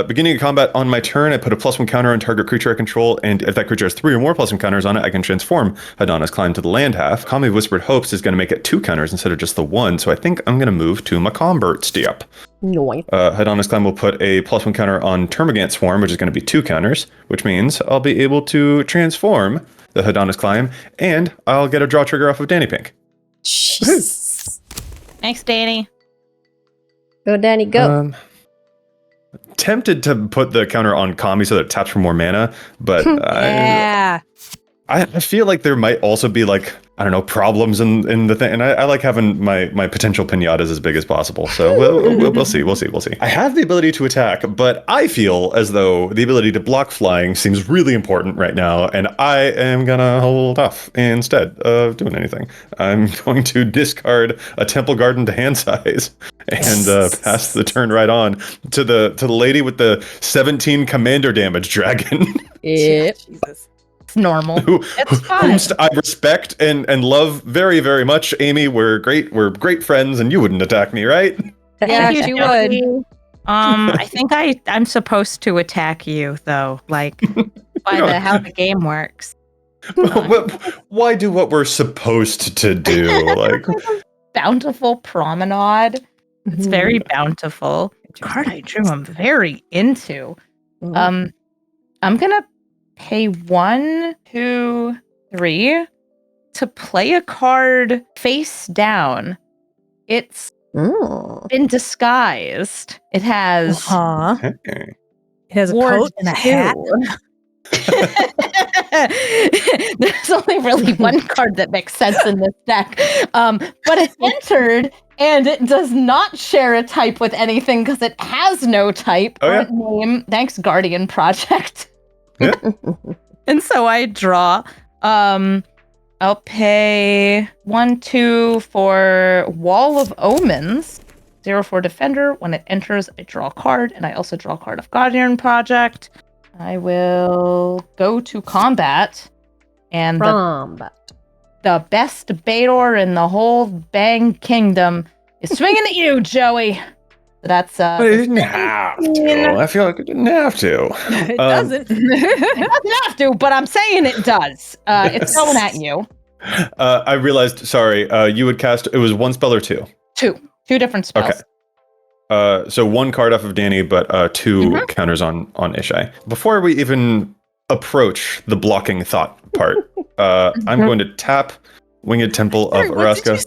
Beginning of combat on my turn, I put a +1 counter on target creature I control, and if that creature has 3 or more +1 counters on it, I can transform Hadana's Climb to the land half. Kami of Whispered Hopes is going to make it 2 counters instead of just the 1, so I think I'm going to move to Macomber Step. Noise. Hadana's Climb will put a +1 counter on Termagant Swarm, which is going to be 2 counters, which means I'll be able to transform the Hadana's Climb, and I'll get a draw trigger off of Danny Pink. Jeez. Thanks, Danny. Go, Danny, go. Tempted to put the counter on Kami so that it taps for more mana, but Yeah. I feel like there might also be like, I don't know, problems in the thing, and I like having my potential pinatas as big as possible. So we'll see. I have the ability to attack, but I feel as though the ability to block flying seems really important right now, and I am gonna hold off instead of doing anything. I'm going to discard a Temple Garden to hand size and pass the turn right on to the lady with the 17 commander damage dragon. Yeah. Jesus. It's normal. It's fine. Whom I respect and love very, very much. Amy, we're great friends, and you wouldn't attack me, right? Yeah, Thank she you, would. Joey. I think I'm supposed to attack you though, like by how the game works. Why do what we're supposed to do? Like, Bountiful promenade. It's very bountiful. Card I drew I'm very into. I'm gonna pay 1, 2, 3 to play a card face down. It's been disguised. It has Huh? hey. It has a Ward coat and a hat. 2. There's only really one card that makes sense in this deck. But it's entered, and it does not share a type with anything because it has no type or name. Thanks, Guardian Project. Yeah. And so I draw. I'll pay 1/2 for Wall of Omens. 0 for Defender. When it enters, I draw a card, and I also draw a card of Guardian Project. I will go to combat, and the best Bator in the whole Bang Kingdom is swinging at you, Joey. That's But it didn't have to. I feel like it didn't have to. It doesn't. It doesn't have to, but I'm saying it does. It's going at you. I realized. Sorry, you would cast. It was one spell or two. Two different spells. Okay. So one card off of Danny, but two counters on Ishai. Before we even approach the blocking thought part, I'm going to tap Winged Temple of Araska.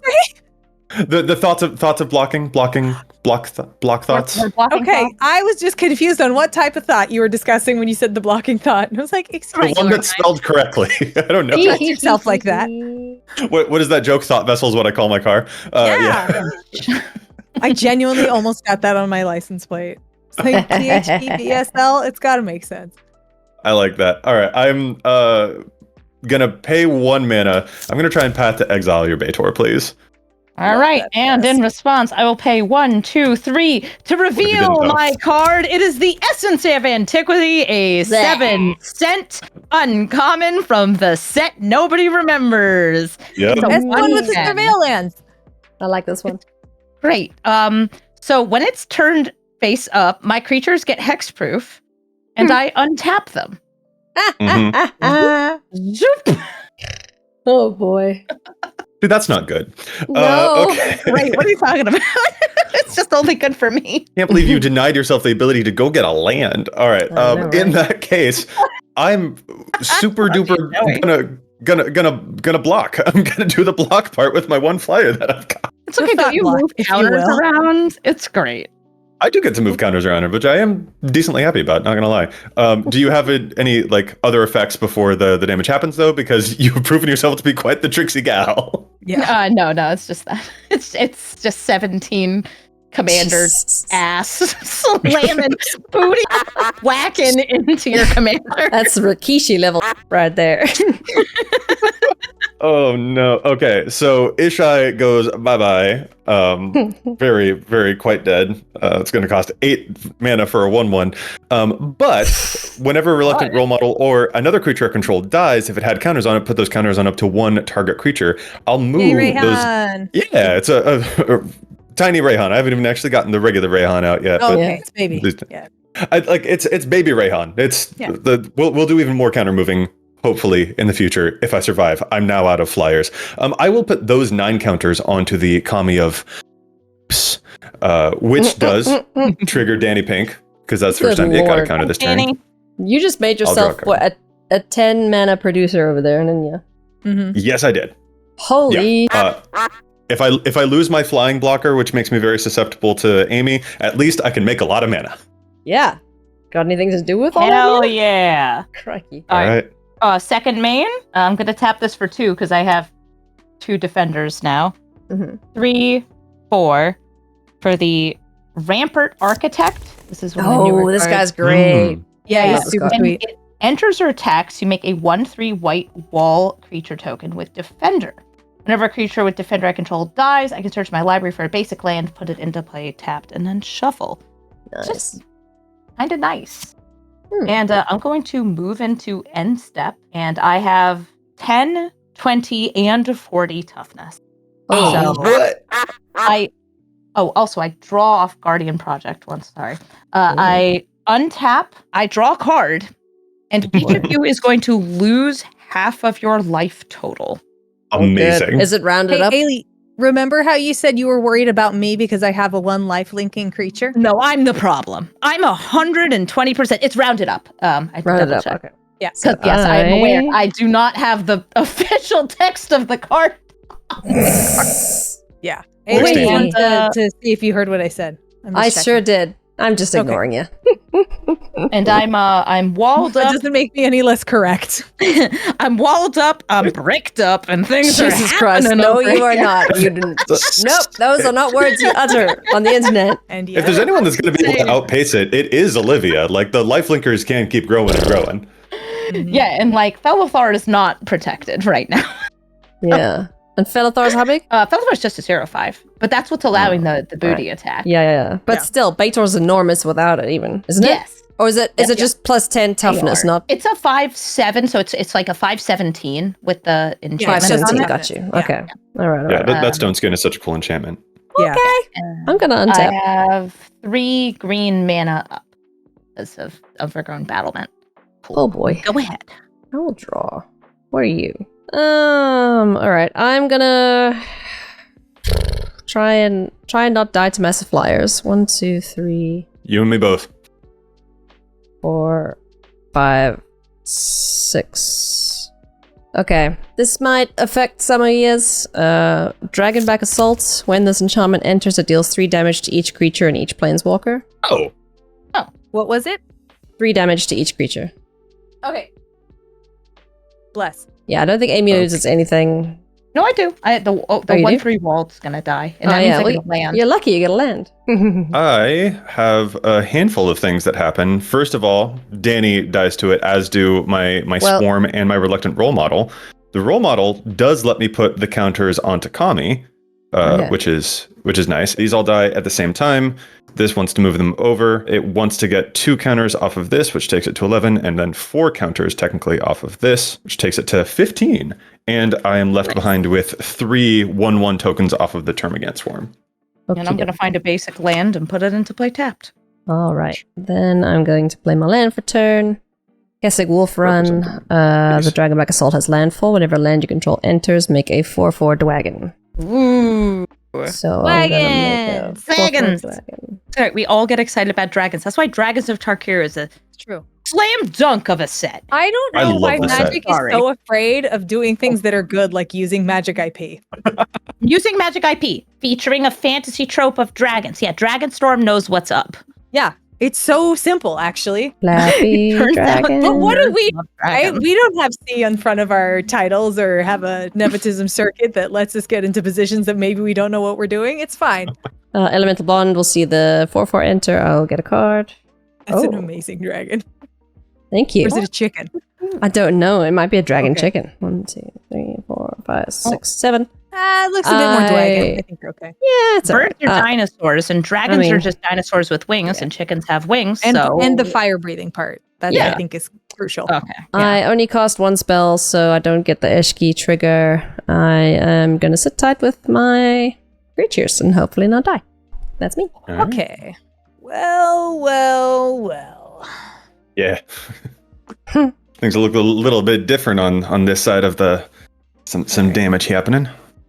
The thoughts of block thoughts. Okay, I was just confused on what type of thought you were discussing when you said the blocking thought. And I was like, excuse The one that's spelled correctly. I don't know. Treat yourself like that. What is that joke? Thought vessel is what I call my car. Yeah. I genuinely almost got that on my license plate. It's like THEVSL. It's got to make sense. I like that. All right, I'm gonna pay 1 mana. I'm gonna try and path to exile your Bator, please. All right, and in response, I will pay 1, 2, 3 to reveal my card. It is the Essence of Antiquity, a 7-cent uncommon from the set nobody remembers. Yeah. That's one with the surveillance. I like this one. Great. So when it's turned face up, my creatures get hexproof, and I untap them. Zoop. Oh boy. Dude, that's not good. No. Okay. Right, what are you talking about? It's just only good for me. Can't believe you denied yourself the ability to go get a land. All right. In that case, I'm super duper gonna block. I'm gonna do the block part with my one flyer that I've got. It's okay. Don't you move counters around? It's great. I do get to move counters around, which I am decently happy about, not gonna lie. Do you have any like other effects before the damage happens though? Because you've proven yourself to be quite the tricksy gal. Yeah. No, it's just that. It's just 17 commander ass slamming booty whacking into your commander. That's Rikishi level right there. Oh no. Okay, so Ishai goes bye-bye. Very, very quite dead. It's going to cost 8 mana for a 1/1. But whenever a reluctant role model or another creature I control dies, if it had counters on it, put those counters on up to one target creature. I'll move those. Yeah, it's a tiny Rayhan. I haven't even actually gotten the regular Rayhan out yet. Oh, okay, it's baby. Yeah. It's baby Rayhan. We'll do even more counter moving. Hopefully in the future, if I survive. I'm now out of flyers. I will put those 9 counters onto the Kami of which does trigger Danny Pink, because that's the first time it got a counter this turn. You just made yourself a 10 mana producer over there, didn't you? Mm-hmm. Yes, I did. Holy. Yeah. If I lose my flying blocker, which makes me very susceptible to Amy, at least I can make a lot of mana. Yeah. Got anything to do with all Hell that? yeah. Crikey. All right. Second main, I'm going to tap this for 2 because I have 2 defenders now. 3, 4 for the Rampart Architect. This is one new this guy's great. Yeah, he's super sweet. It enters or attacks, you make a 1/3 white wall creature token with Defender. Whenever a creature with Defender I control dies, I can search my library for a basic land, put it into play, tapped, and then shuffle. Nice. Just kind of nice. And I'm going to move into end step, and I have 10, 20, and 40 toughness. What? Also, I draw off Guardian Project once, sorry. I untap, I draw a card, and each of you is going to lose half of your life total. Amazing. Is it rounded up? Haley, remember how you said you were worried about me because I have a 1 life linking creature? No, I'm the problem. I'm 120%. It's rounded up. I Rounded up, check. Okay. Yeah. Because yes, I'm aware. I do not have the official text of the card. Yeah. Haley wanted to see if you heard what I said. I sure did. I'm just ignoring you. And I'm walled That up. doesn't make me any less correct. I'm walled up. I'm bricked up, and things are Jesus Christ! happening No, over you are here. not. You didn't. Nope, those are not words you utter on the internet. And If there's anyone that's going to be able to Insane. outpace it, it is Olivia. Like, the lifelinkers can't keep growing and growing. Yeah, and like Felithar is not protected right now. Yeah. And Felithor's how big? Felithar just a 0-5, but that's what's allowing the booty attack. Yeah. But Yeah. still, Baitor's enormous without it, even, isn't it? Yes. Or is it just plus 10 toughness, not It's a 5-7, so it's like a 5-17 with the enchantment. it's just 5-17? on Got you. Yeah. Okay. All right. Yeah, that stone skin is such a cool enchantment. Yeah. I'm gonna I untap. have 3 green mana up because of Overgrown Battlement. Oh boy. Go ahead. I will draw. What are you? All right. I'm gonna try and not die to massive flyers. 1, 2, 3, You and me both. 4, 5, 6. Okay, this might affect some of yours. Dragonback Assault. When this enchantment enters, it deals 3 damage to each creature and each planeswalker. Oh. What was it? 3 damage to each creature. Okay. Bless. Yeah, I don't think Amy loses anything. No, I do. The you do? 1/3 wall's gonna die, and that means I can land. You're lucky you get a land. I have a handful of things that happen. First of all, Danny dies to it, as do my Well- Swarm and my Reluctant Role Model. The Role Model does let me put the counters onto Kami, Okay. which is nice. These all die at the same time. This wants to move them over. It wants to get 2 counters off of this, which takes it to 11, and then 4 counters technically off of this, which takes it to 15. And I am left behind with 3 1/1 tokens off of the Termagant Swarm. And I'm gonna find a basic land and put it into play tapped. All right. Then I'm going to play my land for turn. Kessig Wolf Run. The Dragonback Assault has landfall. Whenever land you control enters, make a 4/4 Dwagon. Ooh. So I'm gonna make a Wagons! 4/4 Wagons! Dwagon. All right, we all get excited about dragons. That's why Dragons of Tarkir is a It's true. slam dunk of a set. I don't I know love why this set. Magic is so afraid of doing things that are good, like using Magic IP. Using Magic IP, featuring a fantasy trope of dragons. Yeah, Dragonstorm knows what's up. Yeah, it's so simple, actually. Flappy Turns out- Dragon. But what do we? Love dragons. We don't have C in front of our titles or have a nepotism circuit that lets us get into positions that maybe we don't know what we're doing. It's fine. Elemental Bond will see the 4/4 enter. I'll get a card. That's an Oh. amazing dragon. Thank Or you. is it a chicken? I don't know. It might be a dragon Okay. chicken. 1, 2, 3, 4, 5, 6, 7. It looks a bit more dragon. I think we're okay. Yeah, it's Birds alright. are dinosaurs, and dragons mean- are just dinosaurs with wings, and chickens have wings. And so and the fire breathing part. That I Yeah. think is crucial. okay. I only cast 1 spell, so I don't get the Eshki trigger. I am going to sit tight with my creatures and hopefully not die. That's me. All right. Okay. Well. Yeah. Things look a little bit different on this side of the some damage happening.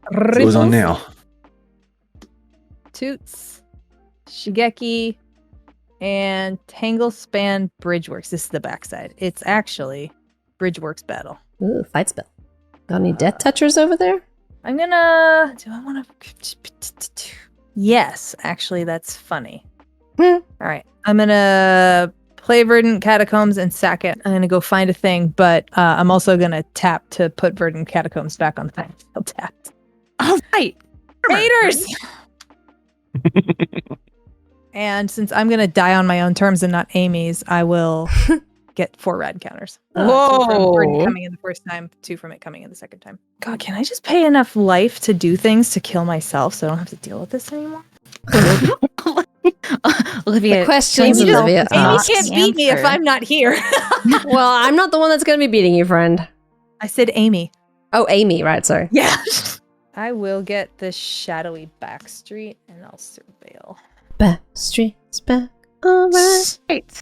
What goes on now? Toots, Shigeki, and Tanglespan Bridgeworks. This is the backside. It's actually Bridgeworks battle. Ooh, fight spell. Got any death touchers over there? I'm gonna. Do I want to? Yes, actually, that's funny. All right, I'm gonna play Verdant Catacombs and sack it. I'm gonna go find a thing, but I'm also gonna tap to put Verdant Catacombs back on the battlefield tapped. All right. Haters! And since I'm gonna die on my own terms and not Amy's, I will get 4 rad counters. 2 from Verdant Whoa. coming in the first time, 2 from it coming in the second time. God, can I just pay enough life to do things to kill myself so I don't have to deal with this anymore? Olivia, The questions, Amy just- Olivia. Amy ask. can't beat me if answer. I'm not here. Well, I'm not the one that's going to be beating you, friend. I said Amy. Oh, Amy, right, sorry. Yeah. I will get the shadowy back street and I'll surveil. Back streets back. All right. Right.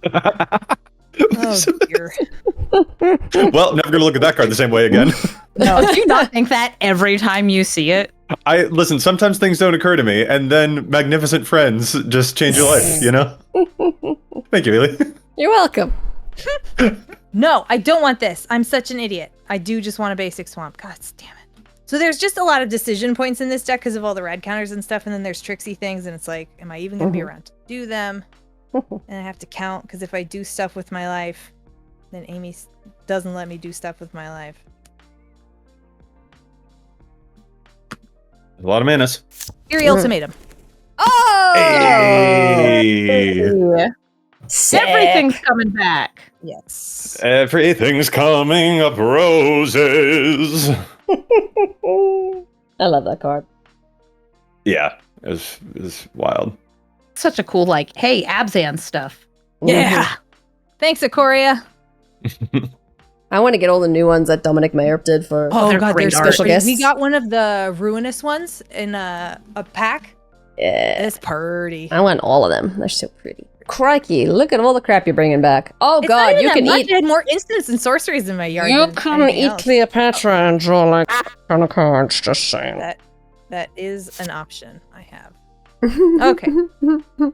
Oh dear. Well, never gonna look at that card the same way again. No, do you not think that every time you see it? I listen. Sometimes things don't occur to me, and then magnificent friends just change your life. You know. Thank you, Ely. You're welcome. No, I don't want this. I'm such an idiot. I do just want a basic swamp. God damn it. So there's just a lot of decision points in this deck because of all the red counters and stuff, and then there's tricksy things, and it's like, am I even gonna be around to do them? And I have to count, because if I do stuff with my life, then Amy doesn't let me do stuff with my life. A lot of manas. Eerie ultimatum. Oh! Hey. Sick. Everything's coming back. Yes. Everything's coming up roses. I love that card. Yeah, it was wild. Such a cool, like, hey, Abzan stuff. Yeah. Thanks, Ikoria. I want to get all the new ones that Dominic Mayer did for. Oh, they're God, great they're art. special We guests. got one of the ruinous ones in a pack. Yeah. It's pretty. I want all of them. They're so pretty. Crikey, look at all the crap you're bringing back. Oh, It's God, not you even can that much. eat. I had more instants and sorceries in my yard. You than can anything eat else. Cleopatra and draw like kind of cards, just saying. That is an option I have. Okay. And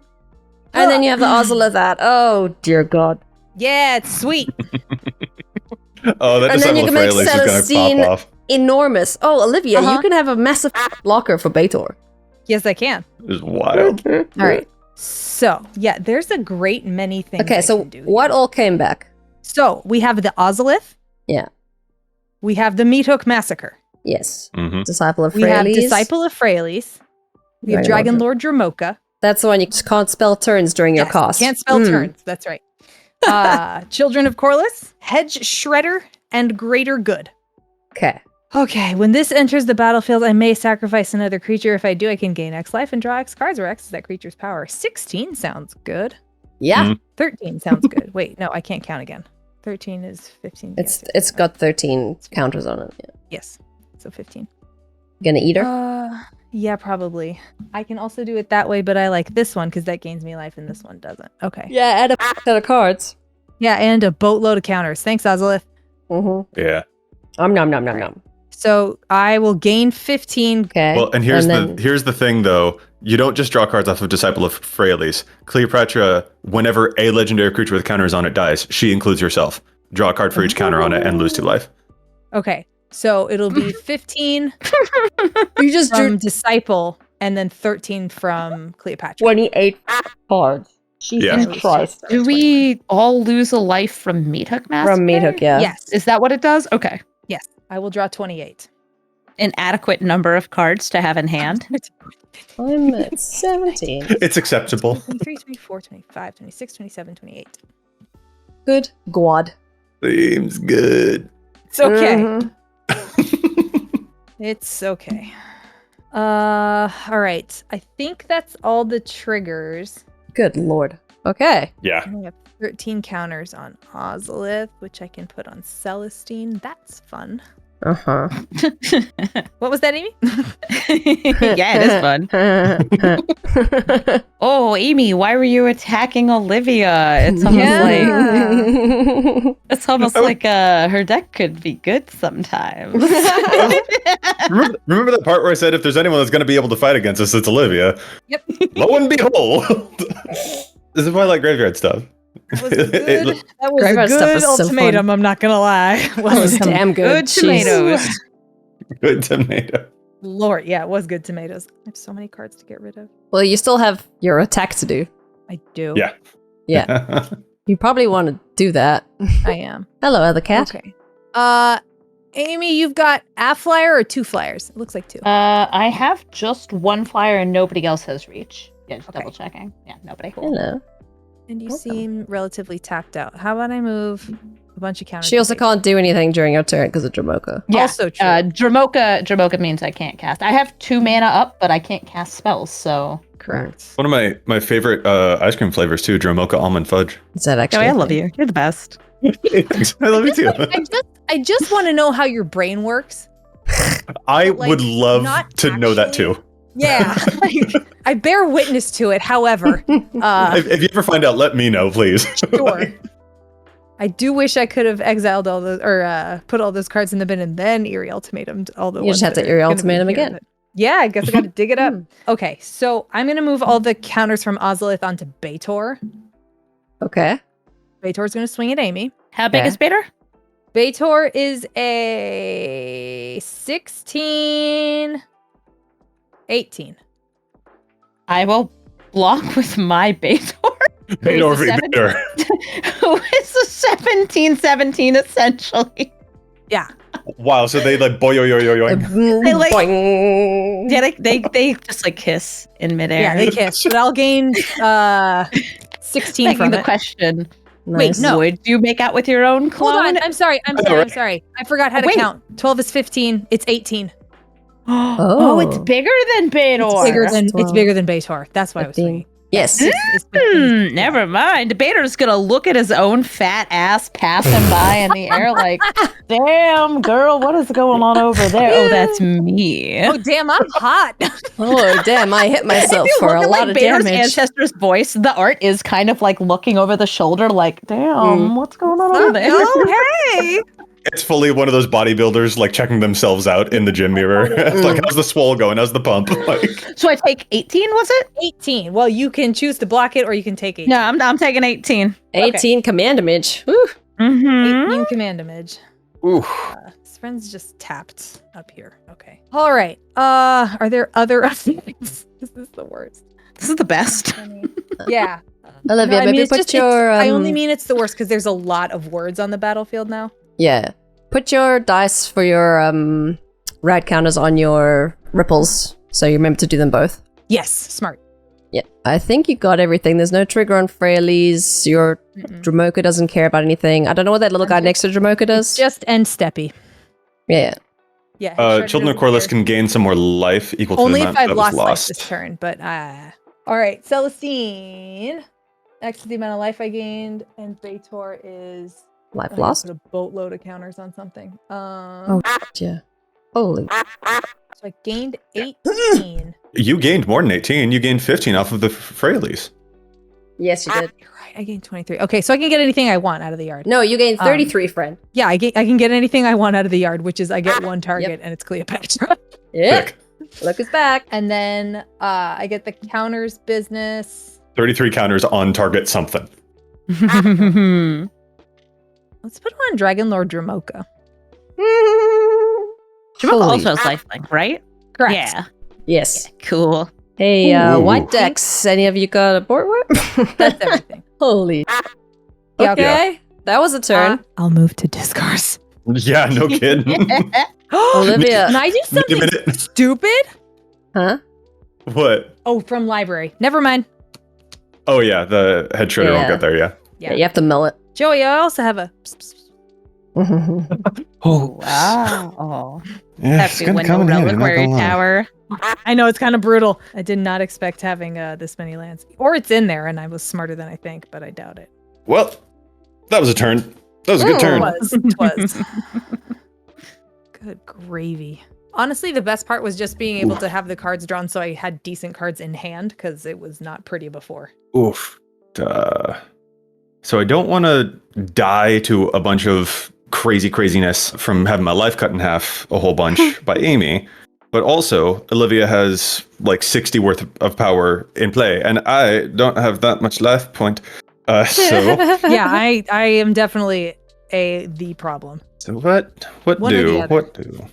then you have the Ozolith. Oh, dear God. Yeah, it's sweet. Oh, that And then you Disciple can make of Freyalise is gonna Celestine- pop off. Enormous. Oh, Olivia, Uh-huh. you can have a massive blocker for Baitor. Yes, I can. It's wild. All right. So, yeah, there's a great many things. Okay, I so can do what here. all came back? So, we have the Ozolith. Yeah. We have the Meat Hook Massacre. Yes. Mm-hmm. Disciple of We have Freyalise. Disciple of Freyalise. We have Dragon Lord Dromoka. That's the one you can't spell turns during your Yes, cost. Can't spell Mm. turns. That's right. Children of Corliss, Hedge Shredder, and Greater Good. Okay. Okay, when this enters the battlefield, I may sacrifice another creature. If I do, I can gain X life and draw X cards, where X is that creature's power. 16 sounds good. Yeah. Mhm. 13 sounds good. Wait, no, I can't count again. 13 is 15. It's got 13 counters on it. Yeah. Yes, so 15. Gonna eat her? Yeah, probably. I can also do it that way, but I like this one because that gains me life and this one doesn't. Okay. Yeah, add a set of cards. Yeah, and a boatload of counters. Thanks, Ozolith. Mm-hmm. Yeah. Nom. So I will gain 15. Okay. Well, and here's then- the thing though. You don't just draw cards off of Disciple of Freyalise. Cleopatra, whenever a legendary creature with counters on it dies, she includes yourself. Draw a card for each counter on it and lose 2 life. Okay, so it'll be 15 You just from drew Disciple and then 13 from Cleopatra. 28 cards. Jesus Yeah. Christ. Do we all lose a life from Meat Hook Massacre? From Meat Hook, yeah. Yes. Is that what it does? Okay. Yes. I will draw 28. An adequate number of cards to have in hand. I'm at 17. It's acceptable. 23, 24, 25, 26, 27, 28. Good God. Seems good. It's okay. Mhm. It's okay. All right. I think that's all the triggers. Good Lord. Okay. Yeah. And we have 13 counters on Ozolith, which I can put on Celestine. That's fun. Uh-huh. What was that, Amy? Yeah, it is fun. Oh, Amy, why were you attacking Olivia? It's almost like it's almost like her deck could be good sometimes. Remember that part where I said if there's anyone that's going to be able to fight against us, it's Olivia? Yep. Lo and behold. This is why I like graveyard stuff. That was a good, that was Graveyard a stuff good is so fun. ultimatum, I'm not gonna lie. That was damn good. Good tomatoes. Good tomato. Lord, yeah, it was good tomatoes. I have so many cards to get rid of. Well, you still have your attack to do. I do. Yeah. Yeah. You probably want to do that. I am. Hello, other cat. Okay. Amy, you've got a flyer or 2 flyers? It looks like 2. I have just 1 flyer and nobody else has reach. Yeah, just Okay. double checking. Yeah, nobody. Hello. And you Welcome. seem relatively tapped out. How about I move a bunch of counters? She also can't do anything during your turn because of Dromoka. Yeah, Also true. Dromoka means I can't cast. I have 2 mana up, but I can't cast spells, so. Correct. One of my favorite ice cream flavors too, Dromoka almond fudge. Is that Oh, actually? I love you. You're the best. I love you too. I just want to know how your brain works. I like, would love not to know that actually- too. Yeah. I bear witness to it, however. If you ever find out, let me know, please. Sure. I do wish I could have exiled all those, or put all those cards in the bin and then Eerie Ultimatumed all the You ones just have that to are Eerie gonna be Ultimatum here, again. but- Yeah, I guess I got to dig it up. Okay, so I'm going to move all the counters from Ozolith onto Baitor. Okay. Baitor's going to swing at Amy. How big Okay. is Bader? Baitor is a 16, 18. I will block with my Bator. Bator v. Seven- Bator. Who is a 1717 essentially? Yeah. Wow, so they like boy. They like- Boing. Yeah, they just like kiss in midair. Yeah, they kiss. But I'll gain 16 Begging from the it. question. Nice. Wait, no. Would you make out with your own clone? Hold on. I'm sorry. right. I forgot how to Wait. count. 12 is 15. It's 18. Oh, it's bigger than Bator. It's bigger than Bator. That's what I was 15. saying. Yes. It's 15. Never mind. Bator's gonna look at his own fat ass passing by in the air like, damn, girl, what is going on over there? Oh, that's me. Oh, damn, I'm hot. Oh, damn. I hit myself You for look a at, lot like, of Bator's damage. ancestor's voice. The art is kind of like looking over the shoulder, like, damn, what's going on over there? Oh, hey. It's fully one of those bodybuilders like checking themselves out in the gym mirror. It's like, how's the swole going? How's the pump? Like, So I take 18, was it? 18. Well, you can choose to block it or you can take 18. No, I'm taking 18. 18 command damage. Woo. Mm-hmm. 18 command damage. ooh. His friend's just tapped up here. Okay. All right. Are there other effects? This is the worst. This is the best. Yeah. Olivia, I mean, maybe it's put just, your. I only mean it's the worst because there's a lot of words on the battlefield now. Yeah. Put your dice for your rad counters on your ripples, so you remember to do them both. Yes. Smart. Yeah. I think you got everything. There's no trigger on Freyalise. Your Dramoka doesn't care about anything. I don't know what that little guy next to Dramoka does. Just end steppy. Yeah. Yeah. Children of Corliss can gain some more life equal to only the if amount I've that was lost life lost. this turn, but all right, Celestine. X is the amount of life I gained, and Bator is Life I lost. put a boatload of counters on something. Oh, yeah. Holy. So I gained 18. You gained more than 18. You gained 15 off of the Freyalise. Yes, you did. You're right. I gained 23. Okay, so I can get anything I want out of the yard. No, you gained 33, friend. Yeah, I can get anything I want out of the yard, which is I get one target and it's Cleopatra. Yeah. Sick. Look is back. And then I get the counters business. 33 counters on target something. Let's put on Dragon Lord Dramoka. Jamoka Holy. also has lifelink, right? Correct. Yes. Yeah, cool. Hey, Ooh. White Decks, any of you got a board whip? That's everything. Holy. Yeah, Okay. That was a turn. I'll move to discards. Yeah, no kidding. Olivia. Can I do Wait a something minute. stupid? Huh? What? Oh, from library. Never mind. Oh, yeah, the head shredder won't Yeah. get there, yeah. Yeah, you have to mill it. Joey, I also have a. Oh, Wow. yeah, Happy window reliquary tower. I know it's kind of brutal. I did not expect having this many lands, or it's in there, and I was smarter than I think, but I doubt it. Well, that was a turn. That was a good It turn. was. It was. Good gravy. Honestly, the best part was just being able to have the cards drawn, so I had decent cards in hand because it was not pretty before. Oof. So I don't want to die to a bunch of craziness from having my life cut in half a whole bunch by Amy. But also, Olivia has like 60 worth of power in play, and I don't have that much life point. So Yeah, I am definitely the problem. what One or the do? other. What do?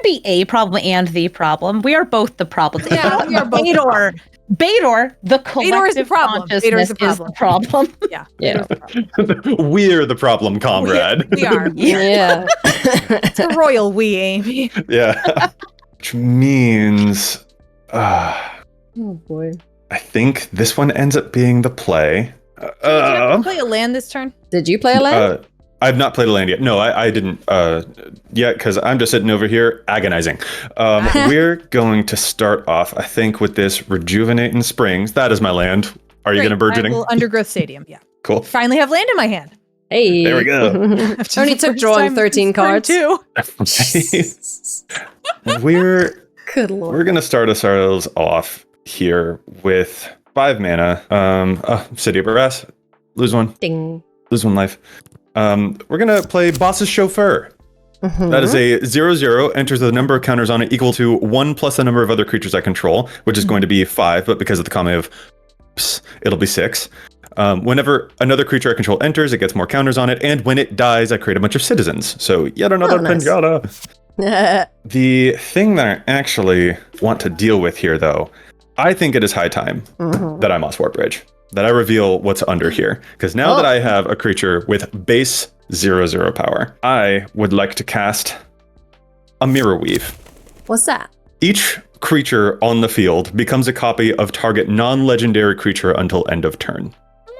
Be a problem and the problem. We are both the problem. Yeah, we are both the Bator, Bator, the Bator is the collective problem. Bator is consciousness the is the problem. Yeah. Yeah. We're the problem, comrade. We are. Yeah. It's a royal we, Amy. Yeah. Which means Oh, boy. I think this one ends up being the play. Did you have to play a land this turn? Did you play a land? I've not played a land yet. No, I didn't yet because I'm just sitting over here agonizing. We're going to start off, I think, with this Rejuvenate in Springs. That is my land. Are you going to burgeoning? Undergrowth Stadium, yeah. Cool. Finally have land in my hand. Hey. There we go. Only took drawing 13 cards. Too. We're Good lord. We're gonna start ourselves off here with 5 mana. City of Brass. Lose one. Ding. Lose 1 life. We're gonna play Boss's Chauffeur. That is a 0/0, enters the number of counters on it equal to 1 plus the number of other creatures I control, which is going to be 5, but because of the comma of it'll be 6. Whenever another creature I control enters, it gets more counters on it, and when it dies, I create a bunch of citizens. So yet another nice. pinata. The thing that I actually want to deal with here, though, I think it is high time that I Mosswar Bridge. that I reveal what's under here. Because now that I have a creature with base 0/0 power, I would like to cast a Mirror Weave. What's that? Each creature on the field becomes a copy of target non-legendary creature until end of turn.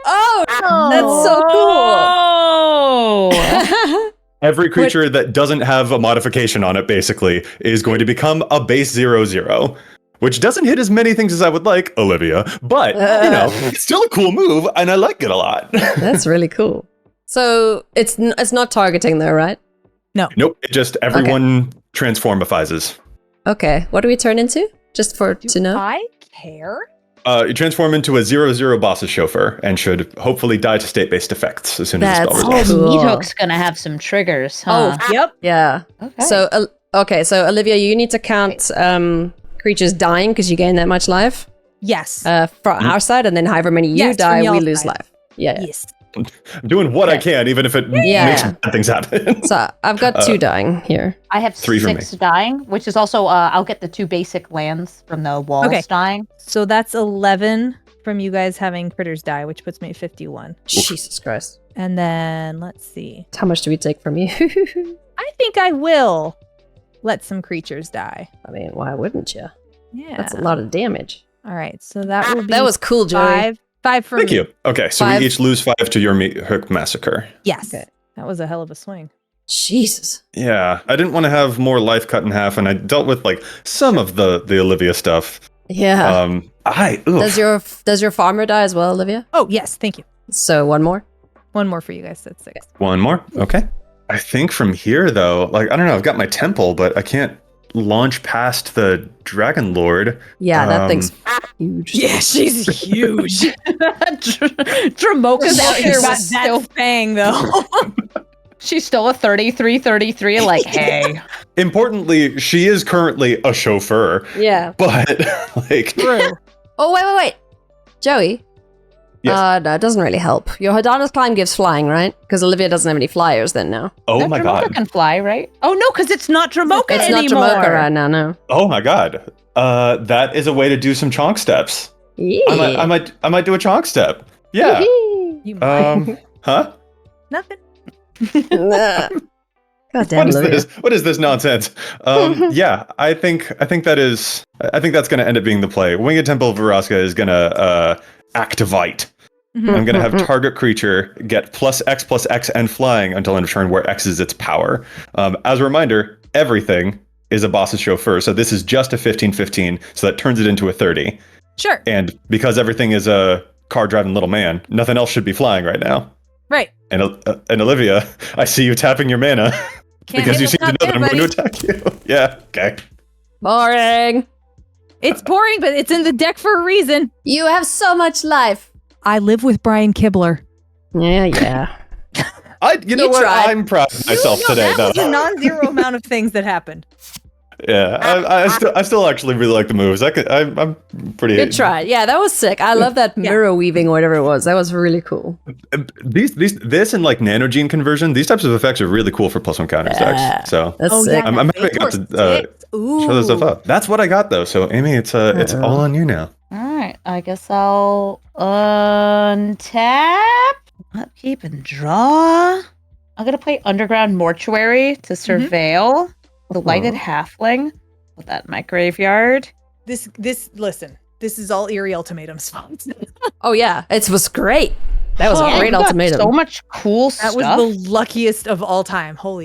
Oh, that's so cool. Oh. Every creature that doesn't have a modification on it, basically, is going to become a base 0/0, which doesn't hit as many things as I would like, Olivia, but, it's still a cool move, and I like it a lot. That's really cool. So it's not targeting though, right? Nope, it just, everyone transformifies. Okay, what do we turn into? Just to know? I care. You transform into a 0/0 boss's chauffeur and should hopefully die to state-based effects as soon as the spell That's resolves. cool. Meat Hook's gonna have some triggers, huh? Oh, yep. Yeah. Okay. So Olivia, you need to count creatures dying because you gain that much life Yes. from our side, and then however many you Yes, die, from we y'all's lose side. life. Yeah. Yes. I'm doing what I can, even if it makes bad things happen. So I've got 2 dying here. I have 3 for 6 dying, which is also I'll get the 2 basic lands from the walls Okay. dying. So that's 11 from you guys having critters die, which puts me at 51. Jesus Christ. And then let's see. How much do we take from you? I think I will let some creatures die. I mean, why wouldn't you? Yeah. That's a lot of damage. All right. So that will be That was cool, Joey. 5 for Thank me. you. Okay, so 5. we each lose 5 to your Meat Hook Massacre. Yes. Okay. That was a hell of a swing. Jesus. Yeah, I didn't want to have more life cut in half, and I dealt with like some of the Olivia stuff. Yeah. Does your farmer die as well, Olivia? Oh, yes. Thank you. So 1 more? One more for you guys. That's 6. One more. Okay. I think from here though, like I don't know, I've got my temple, but I can't launch past the Dragon Lord. Yeah, that thing's huge. Yeah, she's huge. Dramoka's out here with That still, fang, though. she's still a 33, like, hey. Importantly, she is currently a chauffeur, Yeah. but like True. Oh, wait. Joey? Yes. No, it doesn't really help. Your Hadana's Climb gives flying, right? Because Olivia doesn't have any flyers then now. oh No, my Dramoka god. can fly, right? Oh no, because it's not Dramoka It's anymore. not Dramoka right now, no. Oh my god. That is a way to do some chonk steps. Yeah. I might do a chonk step. Yeah. You Huh? Nothing. God damn, What is Olivia. this? What is this nonsense? Yeah, I think that's going to end up being the play. Winged Temple of Varaska is going to activate. I'm going to have target creature get +X and flying until end of turn, where X is its power. As a reminder, everything is a boss's chauffeur, so this is just a 15/15, so that turns it into a 30. Sure. And because everything is a car-driving little man, nothing else should be flying right now. Right. And Olivia, I see you tapping your mana Can't because you handle seem to know that I'm there, going to attack you. Yeah, okay. Boring. It's boring, but it's in the deck for a reason. You have so much life. I live with Brian Kibler. Yeah. You know You what? tried. I'm proud of myself today, That was though. a non-zero amount of things that happened. Yeah, I still actually really like the moves. I'm pretty. Good try. Yeah, that was sick. I love that mirror weaving or whatever it was. That was really cool. This and like nanogene conversion. These types of effects are really cool for +1 counter decks. So That's sick. I'm happy I got to show this stuff up. That's what I got though. So Amy, it's all on you now. All right, I guess I'll untap, upkeep, and draw. I'm gonna play Underground Mortuary to surveil the lighted halfling. Put that in my graveyard. Listen, this is all Eerie Ultimatum's fault. Oh yeah, it was great. That was a great you got ultimatum. So much cool That stuff. was the luckiest of all time. Holy.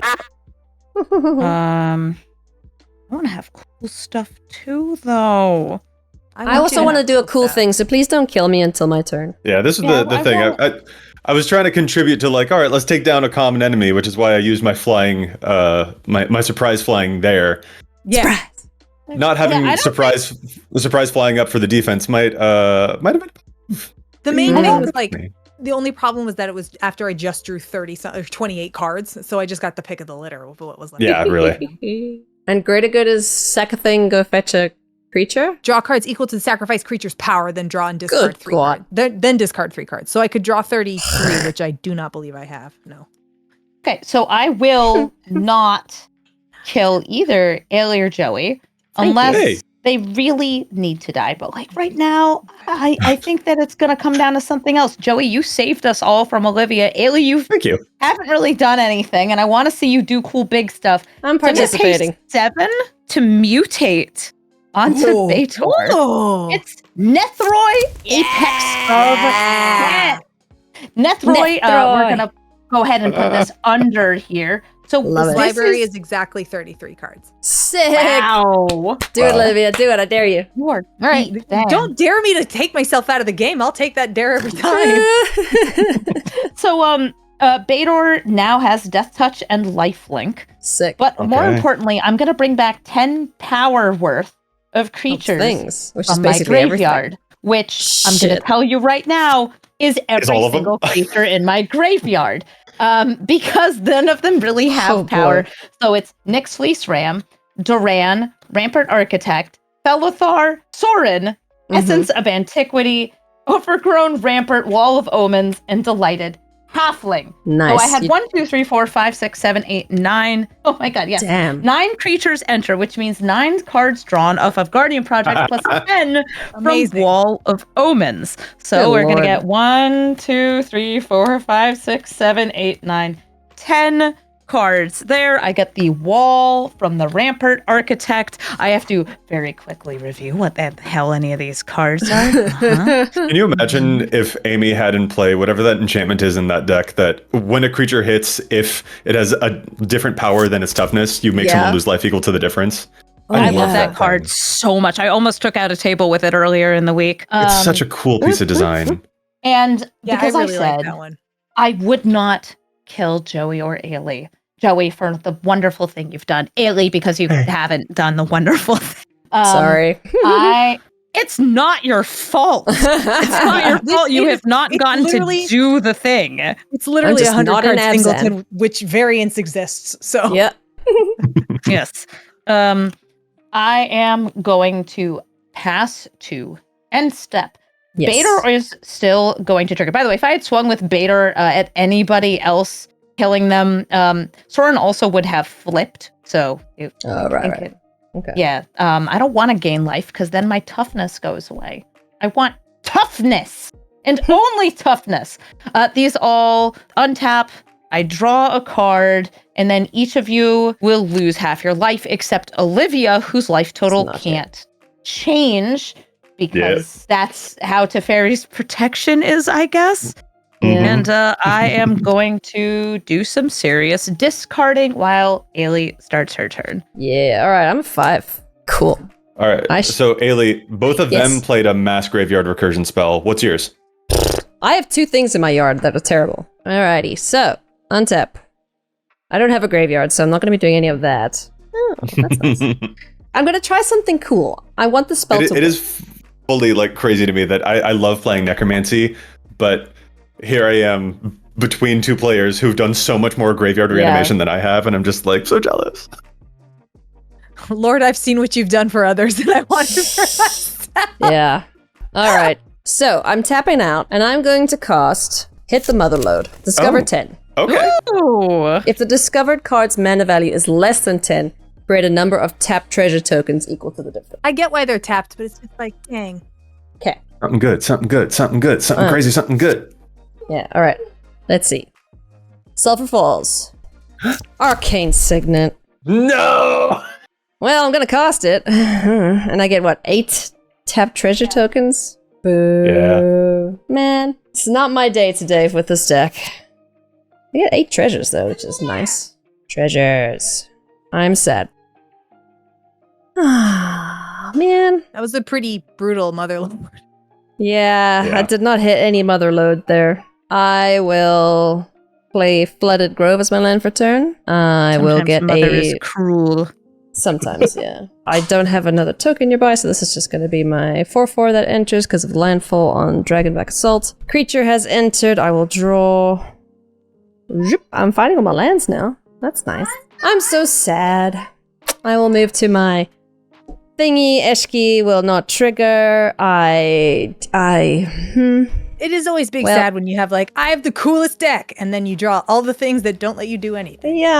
I want to have cool stuff too, though. I also want to do a cool thing, so please don't kill me until my turn. Yeah, this is Yeah, the I thing. won't- I was trying to contribute to like, all right, let's take down a common enemy, which is why I used my flying, my surprise flying there. Yeah. Not having I don't surprise flying up for the defense might have been. The main I thing don't was like, the only problem was that it was after I just drew 28 cards, so I just got the pick of the litter of what was left. Yeah, really. And greater good is second thing, go fetch a creature. Draw cards equal to the sacrifice creature's power, then draw and discard Good 3 God. cards. Then discard 3 cards. So I could draw 33, which I do not believe I have. No. Okay, so I will not kill either Ailey or Joey unless Hey. they really need to die. But like right now, I think that it's going to come down to something else. Joey, you saved us all from Olivia. Ailey, Thank you. haven't really done anything, and I want to see you do cool big stuff. I'm So I'm gonna pay participating. 7 to mutate onto Ooh. Baitor. Oh. It's Nethroi, Apex of Death. Nethroi, we're going to go ahead and put this under here. So Love it. This this library is exactly 33 cards. Sick. wow. Do it, Olivia. Do it. I dare you. You are deep. Damn. Don't dare me to take myself out of the game. I'll take that dare every time. So Baitor now has Death Touch and Lifelink, Sick. but more Okay. importantly, I'm going to bring back 10 power worth of creatures Things, which is from my basically graveyard, which I'm going Shit. to tell you right now is every all of them? single creature in my graveyard. Because none of them really have Oh, boy. power. So it's Nyx Fleece Ram, Duran, Rampart Architect, Felithar, Sorin, Essence of Antiquity, Overgrown Rampart, Wall of Omens, and Delighted Halfling. Nice. So I had 1, 2, 3, 4, 5, 6, 7, 8, 9. Oh my god, yes. Damn. 9 creatures enter, which means 9 cards drawn off of Guardian Project plus 10 from Amazing. Wall of Omens. So Good we're going to lord. get 1, 2, 3, 4, 5, 6, 7, 8, 9, 10 cards there. I get the Wall from the Rampart Architect. I have to very quickly review what the hell any of these cards are. Uh-huh. Can you imagine if Amy had in play whatever that enchantment is in that deck, that when a creature hits, if it has a different power than its toughness, you make Yeah. someone lose life equal to the difference? I love yeah. that card so much. I almost took out a table with it earlier in the week. It's such a cool piece of design. And Yeah, because I really I like said that one. I would not kill Joey or Ailey. Joey, for the wonderful thing you've done. Ailey, because you haven't done the wonderful thing. Sorry. It's not your fault. It's not your fault. You have not it's gotten to literally- do the thing. It's literally just 100 not an card Abzan. singleton, which variance exists. So Yeah. Yes. I am going to pass to end step. Yes. Baitor is still going to trigger. By the way, if I had swung with Baitor at anybody else killing them, Soren also would have flipped. So, Oh, right. Okay. yeah. I don't want to gain life because then my toughness goes away. I want toughness and only toughness. These all untap. I draw a card, and then each of you will lose half your life, except Olivia, whose life total not can't change because that's how Teferi's protection is, I guess. Mhm. And I am going to do some serious discarding while Ailey starts her turn. Yeah. All right. I'm a 5. Cool. All right. So, Ailey, both of them Yes. played a mass graveyard recursion spell. What's yours? I have 2 things in my yard that are terrible. Alrighty. So, untap. I don't have a graveyard, so I'm not going to be doing any of that. Oh, that's nice. I'm going to try something cool. I want the spell to It is fully like crazy to me that I love playing necromancy, but here I am between two players who've done so much more graveyard reanimation than I have, and I'm just like so jealous. Lord, I've seen what you've done for others, and I want it for myself. Yeah. All right. So I'm tapping out, and I'm going to cast Hit the Mother Load. Discover Oh. 10. Okay. Ooh. If the discovered card's mana value is less than 10, create a number of tapped treasure tokens equal to the difference. I get why they're tapped, but it's just like, dang. Okay. Something good, something good, something good, something crazy, something good. Yeah. All right. Let's see. Sulfur Falls. Arcane Signet. No! Well, I'm gonna cast it, and I get what, 8 tapped treasure tokens? Boo. Man, it's not my day today with this deck. I get 8 treasures though, which is nice. Treasures. I'm sad. Ah, man. That was a pretty brutal motherlode. Yeah, Yeah. I did not hit any mother load there. I will play Flooded Grove as my land for turn. I will Sometimes get Mother a... is cruel. Sometimes, yeah. I don't have another token nearby, so this is just going to be my 4/4 that enters because of landfall on Dragonback Assault. Creature has entered. I will draw. Zoop. I'm finding all my lands now. That's nice. I'm so sad. I will move to my thingy. Eshki will not trigger. It is always big Well- sad when you have like, I have the coolest deck, and then you draw all the things that don't let you do anything. Yeah,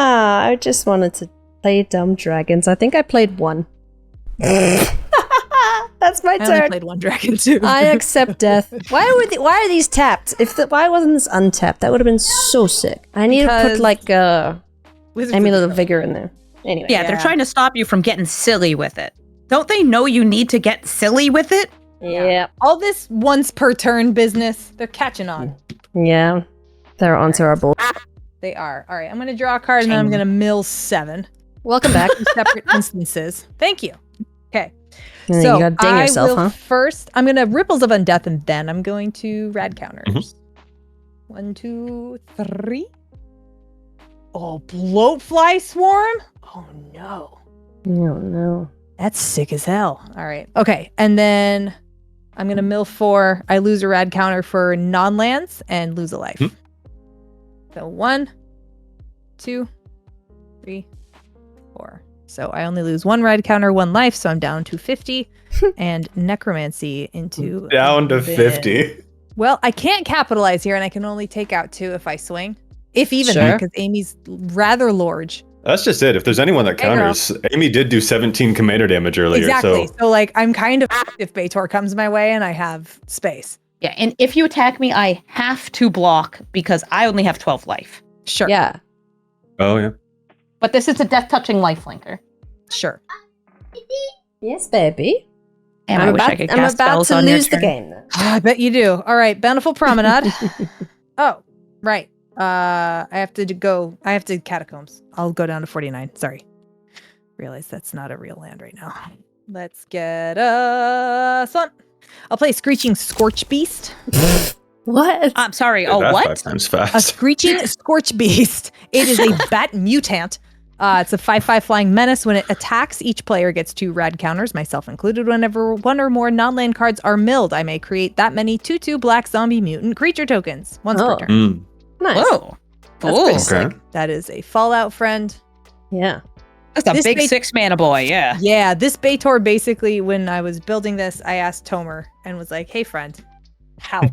I just wanted to play Dumb Dragons. I think I played one. That's my I only turn. played one dragon too. I accept death. Why are these tapped? Why wasn't this untapped? That would have been so sick. I need to put Because like Wizards Amulet of of Vigor in there. Anyway. Yeah, they're trying to stop you from getting silly with it. Don't they know you need to get silly with it? Yeah. all this once per turn business, they're catching on. Yeah. They're onto our bull. They are. All right, I'm going to draw a card and then I'm going to mill 7. Welcome back. In separate instances. Thank you. Okay. And then So you gotta ding I yourself, will huh? first, I'm going to Ripples of Undeath and then I'm going to Rad Counters. Mm-hmm. 1, 2, 3. Oh, Bloatfly Swarm? Oh, no. No, no. That's sick as hell. All right. Okay. And then I'm going to mill 4. I lose a rad counter for non-lands and lose a life. So 1, 2, 3, 4. So I only lose 1 rad counter, 1 life. So I'm down to 50 and necromancy into Down to bin. 50. Well, I can't capitalize here and I can only take out 2 if I swing. If even Sure. that, because Amy's rather large. That's just it. If there's anyone that Hey, girl. counters, Amy did do 17 commander damage earlier. Exactly. So So like I'm kind of if Baitor comes my way and I have space. Yeah, and if you attack me, I have to block because I only have 12 life. Sure. Yeah. oh yeah. But this is a death-touching lifelinker. Sure. Yes, baby. And I wish I could cast I'm about spells to on your lose the turn. game. Then. I bet you do. All right, Bountiful Promenade. Oh, right. I have to Catacombs. I'll go down to 49. Sorry. Realize that's not a real land right now. Let's get one. I'll play Screeching Scorch Beast. What? I'm sorry. Did Oh, that what? 5 times A fast. Screeching Scorch Beast. It is a bat mutant. It's a 5/5 flying menace. When it attacks, each player gets 2 rad counters, myself included. Whenever 1 or more non-land cards are milled, I may create that many 2/2 black zombie mutant creature tokens once per Oh. turn. Mm. Nice. Whoa. That's Cool. pretty Okay. sick. That is a Fallout friend. Yeah. That's a This big bait- 6-mana boy, yeah. Yeah, this Baitor basically, when I was building this, I asked Tomer and was like, hey, friend, help.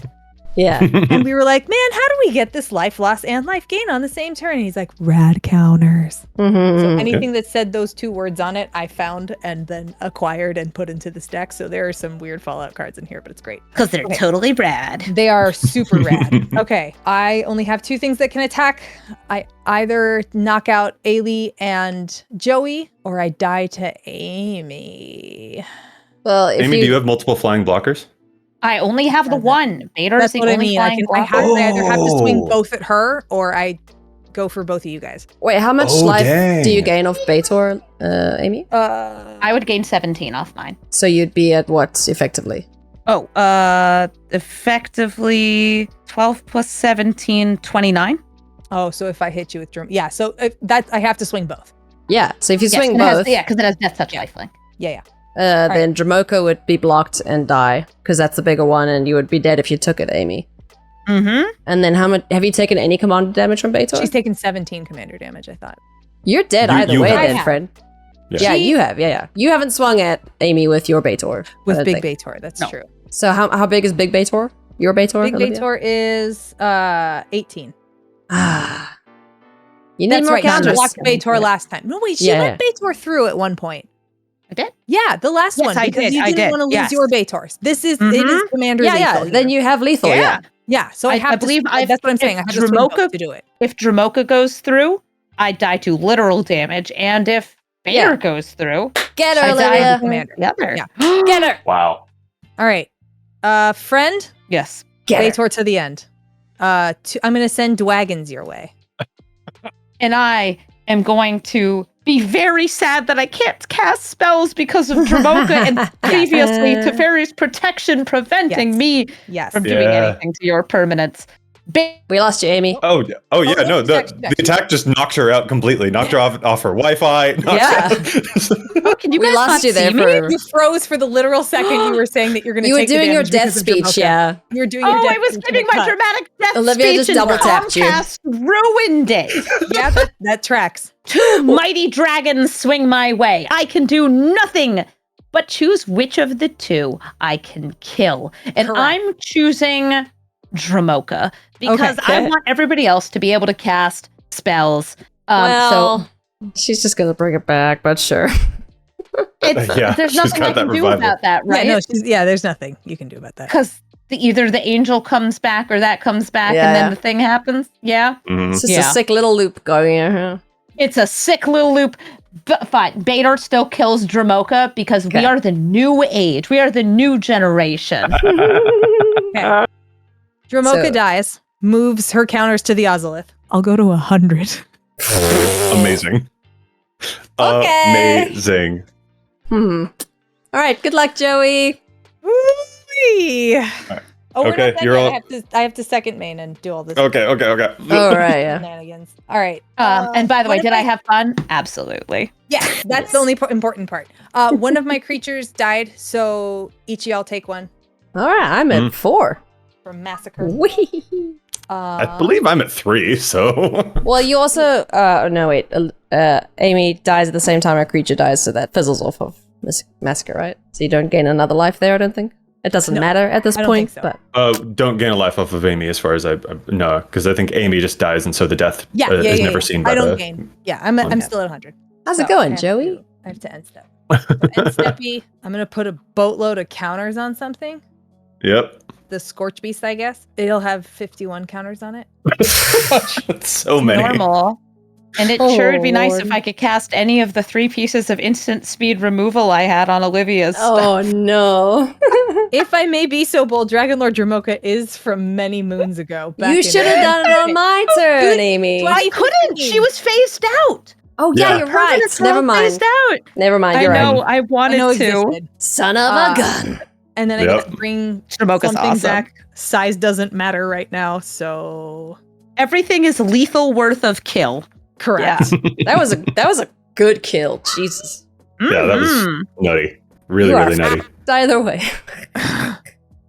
Yeah. And we were like, man, how do we get this life loss and life gain on the same turn? And he's like, rad counters. Mhm. So anything that said those 2 words on it, I found and then acquired and put into this deck. So there are some weird Fallout cards in here, but it's great. Because they're totally rad. They are super rad. Okay, I only have 2 things that can attack. I either knock out Ailey and Joey, or I die to Amy. Well, if Amy, do you have multiple flying blockers? I only have the one. Bader is That's the what I only mean. I flying either have to swing Oh. both at her, or I go for both of you guys. wait, how much Oh, life dang. do you gain off Baitor, Amy? I would gain 17 off mine. So you'd be at what effectively? Oh, effectively 12 plus 17, 29. Oh, so if I hit you with drum, yeah. So that I have to swing both. Yeah. So if you swing it has- both, yeah, because it has Death Touch lifelink. Yeah. then Dramoka would be blocked and die because that's the bigger one, and you would be dead if you took it, Amy. Mm-hmm. And then how much have you taken any command damage from Baitor? She's taken 17 commander damage. I thought. You're dead You- either you way, have. then, I have. Fred. Yeah. Yeah, you have. Yeah. You haven't swung at Amy with your Baitor. I With don't Big think. Baitor, that's No. true. So how big is Big Baitor? Your Baitor? Big Olivia? Baitor is 18. Ah. You need That's more right. She counters. blocked Baitor last time. No, wait, she Yeah, let Baitor through at one point. I did? Yeah, the last Yes, one I because did, you I didn't did, want to lose yes. your Baitors. This is it Mhm. is commander. Yeah, lethal Then here. you have lethal. Yeah. Yeah, so I I have to believe swing- that's what I'm saying. I if have to swing both Dramoka- to do it. If Dramoka goes through, I die to literal damage. And if Bader Yeah. goes through, Get her, I die Olivia. to Commander. the other. Yeah. Get her. Wow. All right, friend, Yes. Get her. Baitor to the end. I'm gonna send Dwagons your way. And I am going to be very sad that I can't cast spells because of Dramoka and previously Teferi's protection preventing Yes. me Yes. from doing Yeah. anything to your permanence. We lost you, Amy. Oh yeah. No, check. the attack just knocked her out completely. Knocked her off her Wi-Fi. knocked Yeah. her- Oh, can you We guys lost not you there see me? for. You froze for the literal second you were saying that you're going to You were take the doing your damage death because of speech, Dramoka. yeah. You were doing Oh, your death I was speech giving in the my cut. dramatic death Olivia speech just and double-tapped you. Comcast ruined it. Yeah, that tracks. 2 mighty dragons swing my way. I can do nothing but choose which of the 2 I can kill. And Correct. I'm choosing Dramoka because Okay. I want everybody else to be able to cast spells. Well, she's just gonna bring it back, but sure. There's she's nothing got I can that do revival. about that, right? There's nothing you can do about that. Because either the angel comes back or that comes back, Yeah, and then yeah. the thing happens. Yeah, It's just a Yeah. sick little loop going here. it's a sick little loop. But fine, Bator still kills Dramoka because we Okay. are the new age. We are the new generation. Dramoka So- dies, moves her counters to the Ozolith. I'll go to 100. Amazing. Okay. Amazing. All right, good luck, Joey. Woo-wee. Oh, we're Okay, not done you're yet. all- I have to second main and do all this Okay. All right, yeah. shenanigans. All right. And by the way, what if did I have fun? Absolutely. Yeah, that's the only important part. One of my creatures died, so each of y'all take one All right, I'm at 4. from massacre. Whee! I believe I'm at 3, so. Well, you also no wait, Amy dies at the same time our creature dies, so that fizzles off of massacre, right? So you don't gain another life there. I don't think it doesn't No, matter at this I don't point. think so. But Don't gain a life off of Amy, as far as I no, because I think Amy just dies, and so the death is never seen by I don't the. gain. Yeah, I'm still at 100. how's So it going, I have Joey? to- I have to end step. So end steppy. I'm gonna put a boatload of counters on something. Yep. The Scorch Beast, I guess. It'll have 51 counters on it. That's so many. Normal. And it Oh, sure would be nice Lord. if I could cast any of the 3 pieces of instant speed removal I had on Olivia's stuff. Oh no! If I may be so bold, Dragon Lord Dramoka is from many moons ago. back You in- should have done it on my turn, Amy. I couldn't. She was phased out. Oh yeah, Yeah. you're right. Permanent Never girl mind. Phased out. Never mind. I You're know. right. I I wanted know to. existed. Son of a gun. And then I Yep. get to bring Dramoka's something awesome. back. Size doesn't matter right now, so Everything is lethal worth of kill. correct. That was a good kill. Jesus. Yeah, that was Mhm. nutty. Really, You are really nutty. Either way.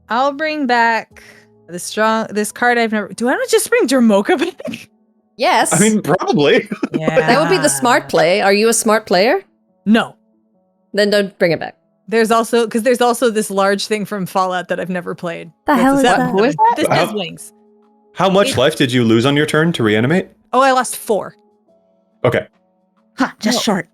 I'll bring back this card I've never. Do I not just bring Dramoka back? Yes. I mean, probably. Yeah, that would be the smart play. Are you a smart player? No, Then don't bring it back. there's also this large thing from Fallout that I've never played. The That's hell a is seven. that? Who is that? This How- has wings. How much life did you lose on your turn to reanimate? Oh, I lost 4. Okay. Huh, just No. short.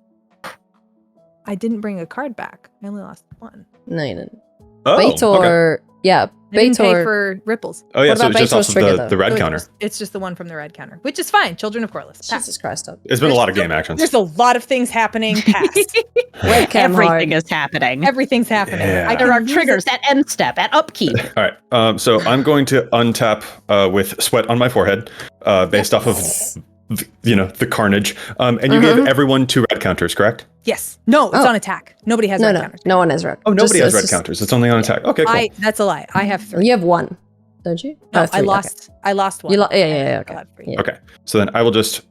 I didn't bring a card back. I only lost 1. No, you didn't. Oh, Baitor. okay. Yeah. I didn't pay Baitor. for ripples. Oh, yeah, What so about it's just Baitor's off trigger, of though? the red So counter. It's just the one from the red counter, which is fine. Children of Corliss. Pass. Jesus Christ. Up. It's been a lot of game actions. There's a lot of things happening. Pass. Webcam Everything hard. is happening. Everything's happening. Yeah. I can There are use triggers it- at end step, at upkeep. All right. So I'm going to untap with sweat on my forehead, based off of the carnage. And you gave everyone 2 red counters, correct? Yes. No, it's Oh. on attack. Nobody has No, red no. counters. No one has red. Oh, nobody has Just- red just- counters. It's only on attack. Okay, cool. That's a lie. I have 3. You have 1, don't you? No, Oh, I 3, okay. lost. I lost 1. You yeah, okay. I have 3. Yeah. Okay. So then I will just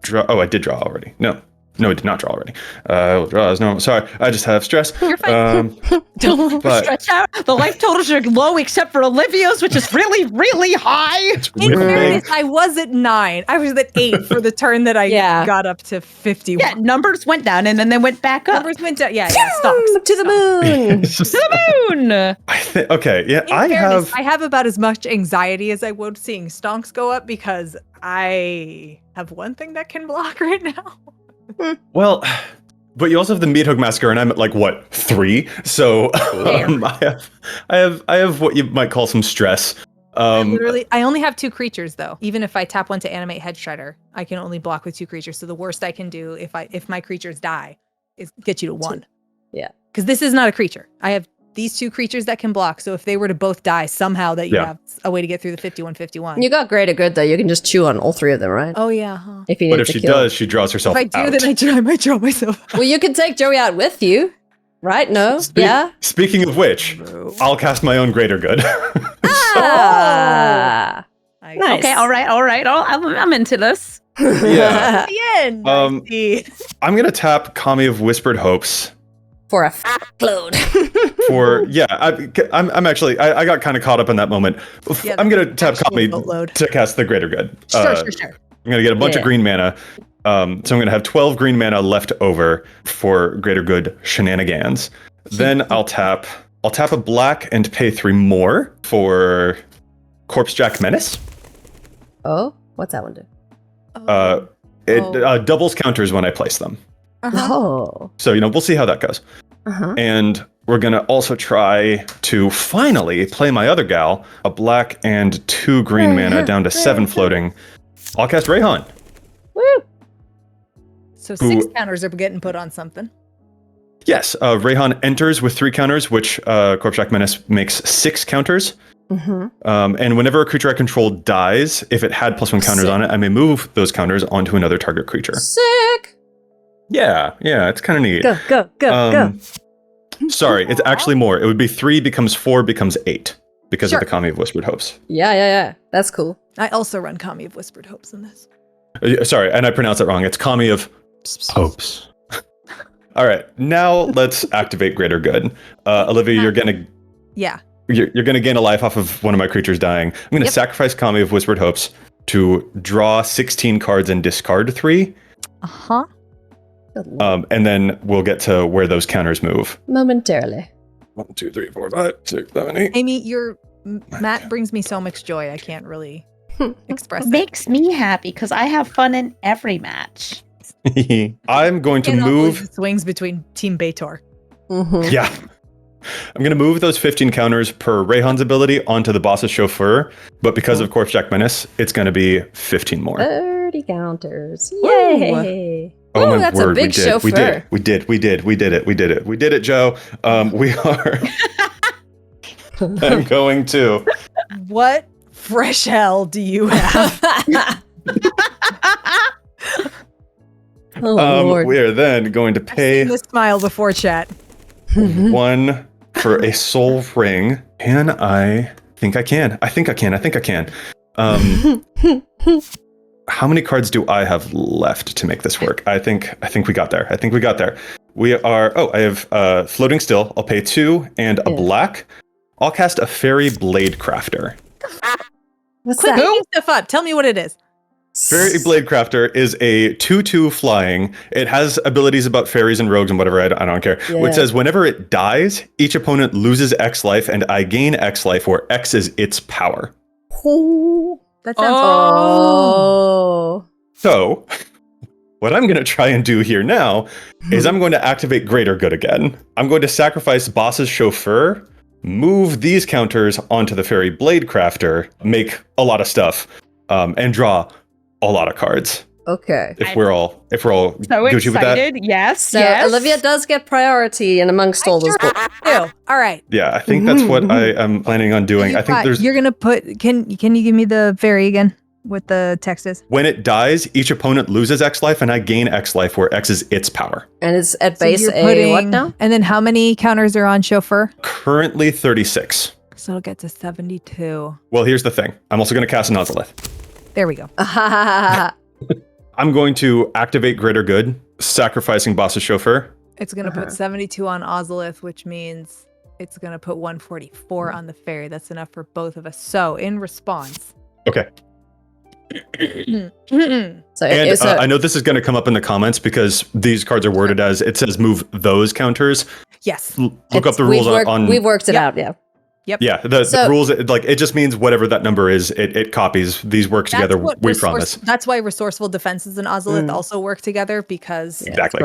draw. Oh, I did draw already. No, I did not draw already. I will draw as normal. Sorry, I just have stress. You're fine. Don't But- stretch out. The life totals are low except for Olivia's, which is really, really high. It's In really fairness, big. I was at 9. I was at 8 for the turn that I Yeah. got up to 51. Yeah, numbers went down and then they went back up. Numbers went down. Yeah, stonks. To the moon. It's just- To the moon. okay, yeah, In I fairness, have. I have about as much anxiety as I would seeing stonks go up because I have one thing that can block right now. Well, but you also have the Meat Hook Massacre, and I'm at like what 3. So I have what you might call some stress. I only have 2 creatures though. Even if I tap one to animate Head Shredder, I can only block with 2 creatures. So the worst I can do if my creatures die is get you to 1. Yeah. Because this is not a creature. I have these 2 creatures that can block. So if they were to both die somehow, that you Yeah. have a way to get through the 51-51. You got greater good though. You can just chew on all 3 of them, right? Oh yeah. Huh. If you But need if to she kill. does, she draws If herself I do, out. then I might draw myself out. Well, you can take Joey out with you, right? No? Yeah. Speaking of which, I'll cast my own greater good. Ah. Nice. Okay, all right. Oh, I'm into this. Yeah. The end. Um, I see. I'm gonna tap Kami of Whispered Hopes For a load. for I'm actually I got kind of caught up in that moment. Yeah, I'm gonna tap actual Kami boatload. to cast the greater good. Sure. I'm gonna get a bunch Yeah. of green mana. So I'm gonna have 12 green mana left over for greater good shenanigans. Then I'll tap a black and pay 3 more for Corpse Jack Menace. Oh, what's that one do? It doubles counters when I place them. Oh. So, we'll see how that goes. And we're going to also try to finally play my other gal, a black and 2 green mana down to 7 floating. I'll cast Rayhan. Woo! So 6 counters are getting put on something. Yes, Rayhan enters with 3 counters, which Corpshack Menace makes 6 counters. And whenever a creature I control dies, if it had +1 counters on it, I may move those counters onto another target creature. Sick! Yeah, it's kind of neat. Go. Sorry, it's actually more. It would be 3 becomes 4 becomes 8 because of the Kami of Whispered Hopes. Yeah. That's cool. I also run Kami of Whispered Hopes in this. Sorry, and I pronounced it wrong. It's Kami of Hopes. All right, now let's activate Greater Good. Olivia, you're gonna gain a life off of one of my creatures dying. I'm gonna sacrifice Kami of Whispered Hopes to draw 16 cards and discard 3. And then we'll get to where those counters move. Momentarily. 1, 2, 3, 4, 5, 6, 7, 8. Amy, your Matt brings me so much joy. I can't really express it. Makes me happy because I have fun in every match. I'm going to And all move. the swings between Team Baitor. Yeah. I'm going to move those 15 counters per Rayhan's ability onto the boss's chauffeur, but because of Corpshack Menace, it's going to be 15 more. 30 counters. Yay! Oh, my that's word, a big chauffeur. We did it, Joe. We are. I'm going to. What fresh hell do you have? Lord. We are then going to pay This smile before chat. 1 for a soul ring. Can I? Think I can. I think I can. How many cards do I have left to make this work? I think we got there. We are. Oh, I have floating still. I'll pay 2 and a black. I'll cast a Fairy Blade Crafter. What's Quit that? making stuff up. Tell me what it is. Fairy Blade Crafter is a 2/2 flying. It has abilities about fairies and rogues and whatever. I don't care. It says whenever it dies, each opponent loses X life, and I gain X life, where X is its power. That sounds So, what I'm going to try and do here now is I'm going to activate Greater Good again. I'm going to sacrifice Boss's Chauffeur, move these counters onto the Fairy Blade Crafter, make a lot of stuff, and draw a lot of cards. Okay. If we're all So Gucci with that. excited. Yes. So Olivia does get priority in amongst all those books. All right. Yeah, I think that's what I am planning on doing. I think there's You're gonna put. Can you give me the fairy again? What the text is? when it dies, each opponent loses X life, and I gain X life, where X is its power. And it's at So base you're a what now? And then how many counters are on chauffeur? Currently 36. So it'll get to 72. Well, here's the thing. I'm also going to cast Nozalith. There we go. I'm going to activate Greater Good, sacrificing Boss's Chauffeur. It's gonna put 72 on Ozolith, which means it's gonna put 144 on the fairy. That's enough for both of us. So in response. Okay. So, And I know this is going to come up in the comments because these cards are worded as, it says move those counters. Yes. Look up the rules on... We've worked it out, yeah. Yep. Yeah, the rules, like, it just means whatever that number is, it copies. These work together, we promise. That's why Resourceful Defenses and Ozolith also work together, because Exactly.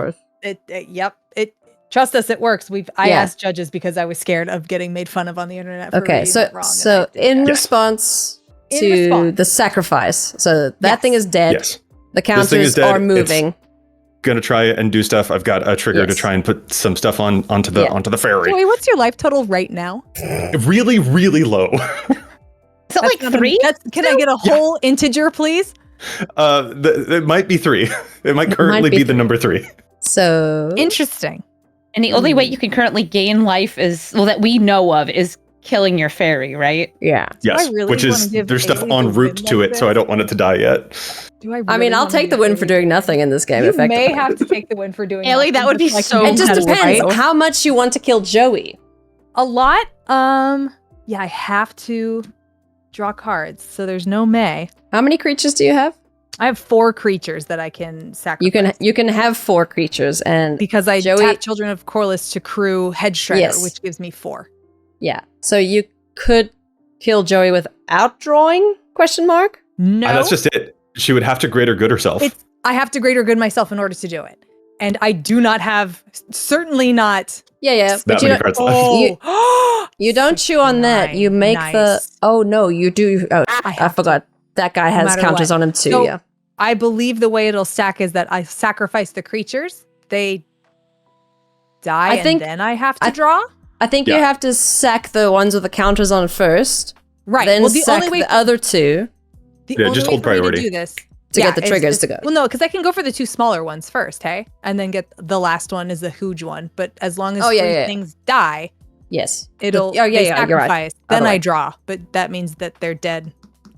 Trust us, it works. I asked judges because I was scared of getting made fun of on the internet for Okay, reading it wrong. so in response to the sacrifice, so that thing is dead. Yes. The counters are moving. Gonna try and do stuff. I've got a trigger to try and put some stuff onto the fairy. Joey, what's your life total right now? Really, really low. Is it like 3? Can I get a whole integer, please? It might be 3. It might currently be the number 3. So interesting. And the only way you can currently gain life is, well, that we know of, is killing your fairy, right? Yeah. Yes, which is, there's stuff en route to it, so I don't want it to die yet. I mean, I'll take the win for doing nothing in this game. You may have to take the win for doing Ellie, nothing. that would be so It just depends right? how much you want to kill Joey. A lot. Yeah, I have to draw cards, so there's no may. How many creatures do you have? I have 4 creatures that I can sacrifice. You can have 4 creatures, and because I Joey, tap Children of Corliss to crew Head Shredder, which gives me 4. Yeah, so you could kill Joey without drawing? Question mark? No, that's just it. She would have to Greater Good herself. I have to Greater Good myself in order to do it. and I do not have, certainly not. Yeah. That But you many don't, cards left. you don't chew on that. You make Nice. Oh, no, you do. Oh, I have forgot. That guy has matter counters what. on him too, So, yeah. I believe the way it'll stack is that I sacrifice the creatures. They die, and then I have to draw. I think you have to sack the ones with the counters on first. Right. Then Well, the sack only way the other two Just hold priority. to do this to get the triggers to go. Well, no, because I can go for the 2 smaller ones first, hey, and then get the last one is the huge one. But as long as 3 things die, Yes. it'll you're right. sacrifice. Then Other I way. draw, but that means that they're dead.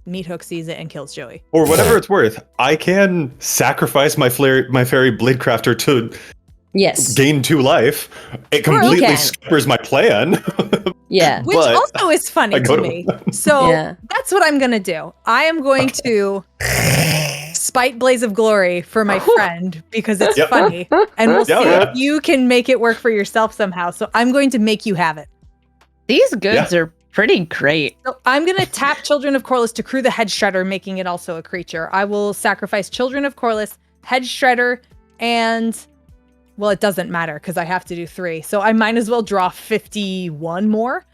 Meat Hook sees it and kills Joey. Or whatever it's worth, I can sacrifice my fairy Bladecrafter to Yes. gain 2 life. It Sure, you completely can. scatters my plan. Yeah. Which But also is funny I go to to me. one. So Yeah. that's what I'm gonna do. I am going to spite Blaze of Glory for my friend because it's Yep. funny, and we'll see Yeah. if you can make it work for yourself somehow. So I'm going to make you have it. These goods are pretty great. So I'm going to tap Children of Corliss to crew the Hedge Shredder, making it also a creature. I will sacrifice Children of Corliss, Hedge Shredder, and, well, it doesn't matter because I have to do 3. So I might as well draw 51 more.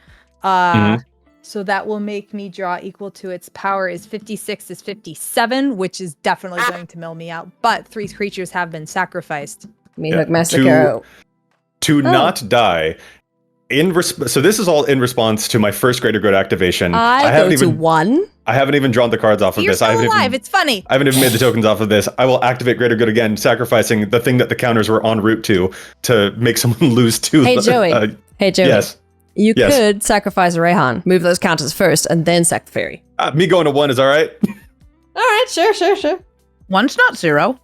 So that will make me draw equal to its power is 56 is 57, which is definitely going to mill me out. But 3 creatures have been sacrificed. Meat Hook Massacre. To not die. So this is all in response to my first Greater Good activation. I go to 1. I haven't even drawn the cards off of You're this. I still haven't alive. even, It's funny. I haven't even made the tokens off of this. I will activate Greater Good again, sacrificing the thing that the counters were en route to make someone lose 2. Hey, Joey. Hey, Joey. Yes. You Yes. could sacrifice a Rayhan, move those counters first, and then sack the fairy. Me going to 1 is all right. All right, sure. 1's not 0.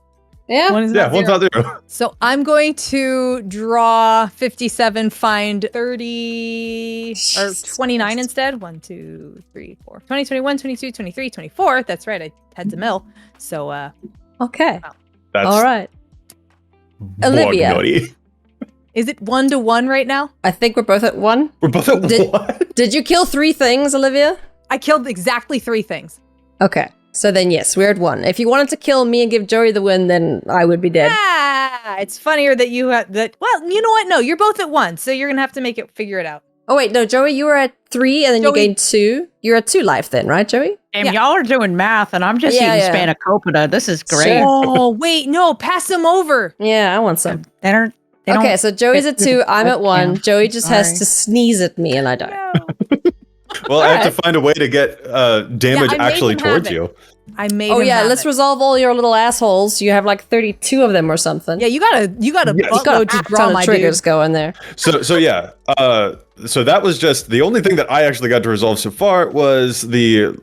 Yeah. One is Yeah, not 1's 0. not 0. So I'm going to draw 57, find 30 or 29 instead. 1, 2, 3, 4, 20, 21, 22, 23, 24. That's right. I had to mill. So, Okay. That's All right. Olivia. naughty. is it 1 to 1 right now? I think we're both at 1. We're both at Did- 1. Did you kill 3 things, Olivia? I killed exactly 3 things. Okay. So then, yes, we're at 1. If you wanted to kill me and give Joey the win, then I would be dead. Ah, it's funnier that you have that. Well, you know what? No, you're both at 1. So you're going to have to figure it out. Oh, wait, no, Joey, you were at 3 and then Joey- you gained 2. You're at 2 life then, right, Joey? Damn, Yeah. y'all are doing math, and I'm just Yeah, eating yeah. spanakopita. This is great. Sure. Oh, wait, no, pass them over. Yeah, I want some. They don't. They Okay, don't so Joey's fit at through 2, the I'm at 1. webcam. Joey just has Sorry. to sneeze at me and I die. Well, I have to find a way to get damage I made actually him have towards it. you. I made Oh him yeah, have let's it. resolve all your little assholes. You have like 32 of them or something. Yeah, you got a Yes. buttload to draw, ton my of triggers dude. going there. So yeah. So that was just the only thing that I actually got to resolve so far was the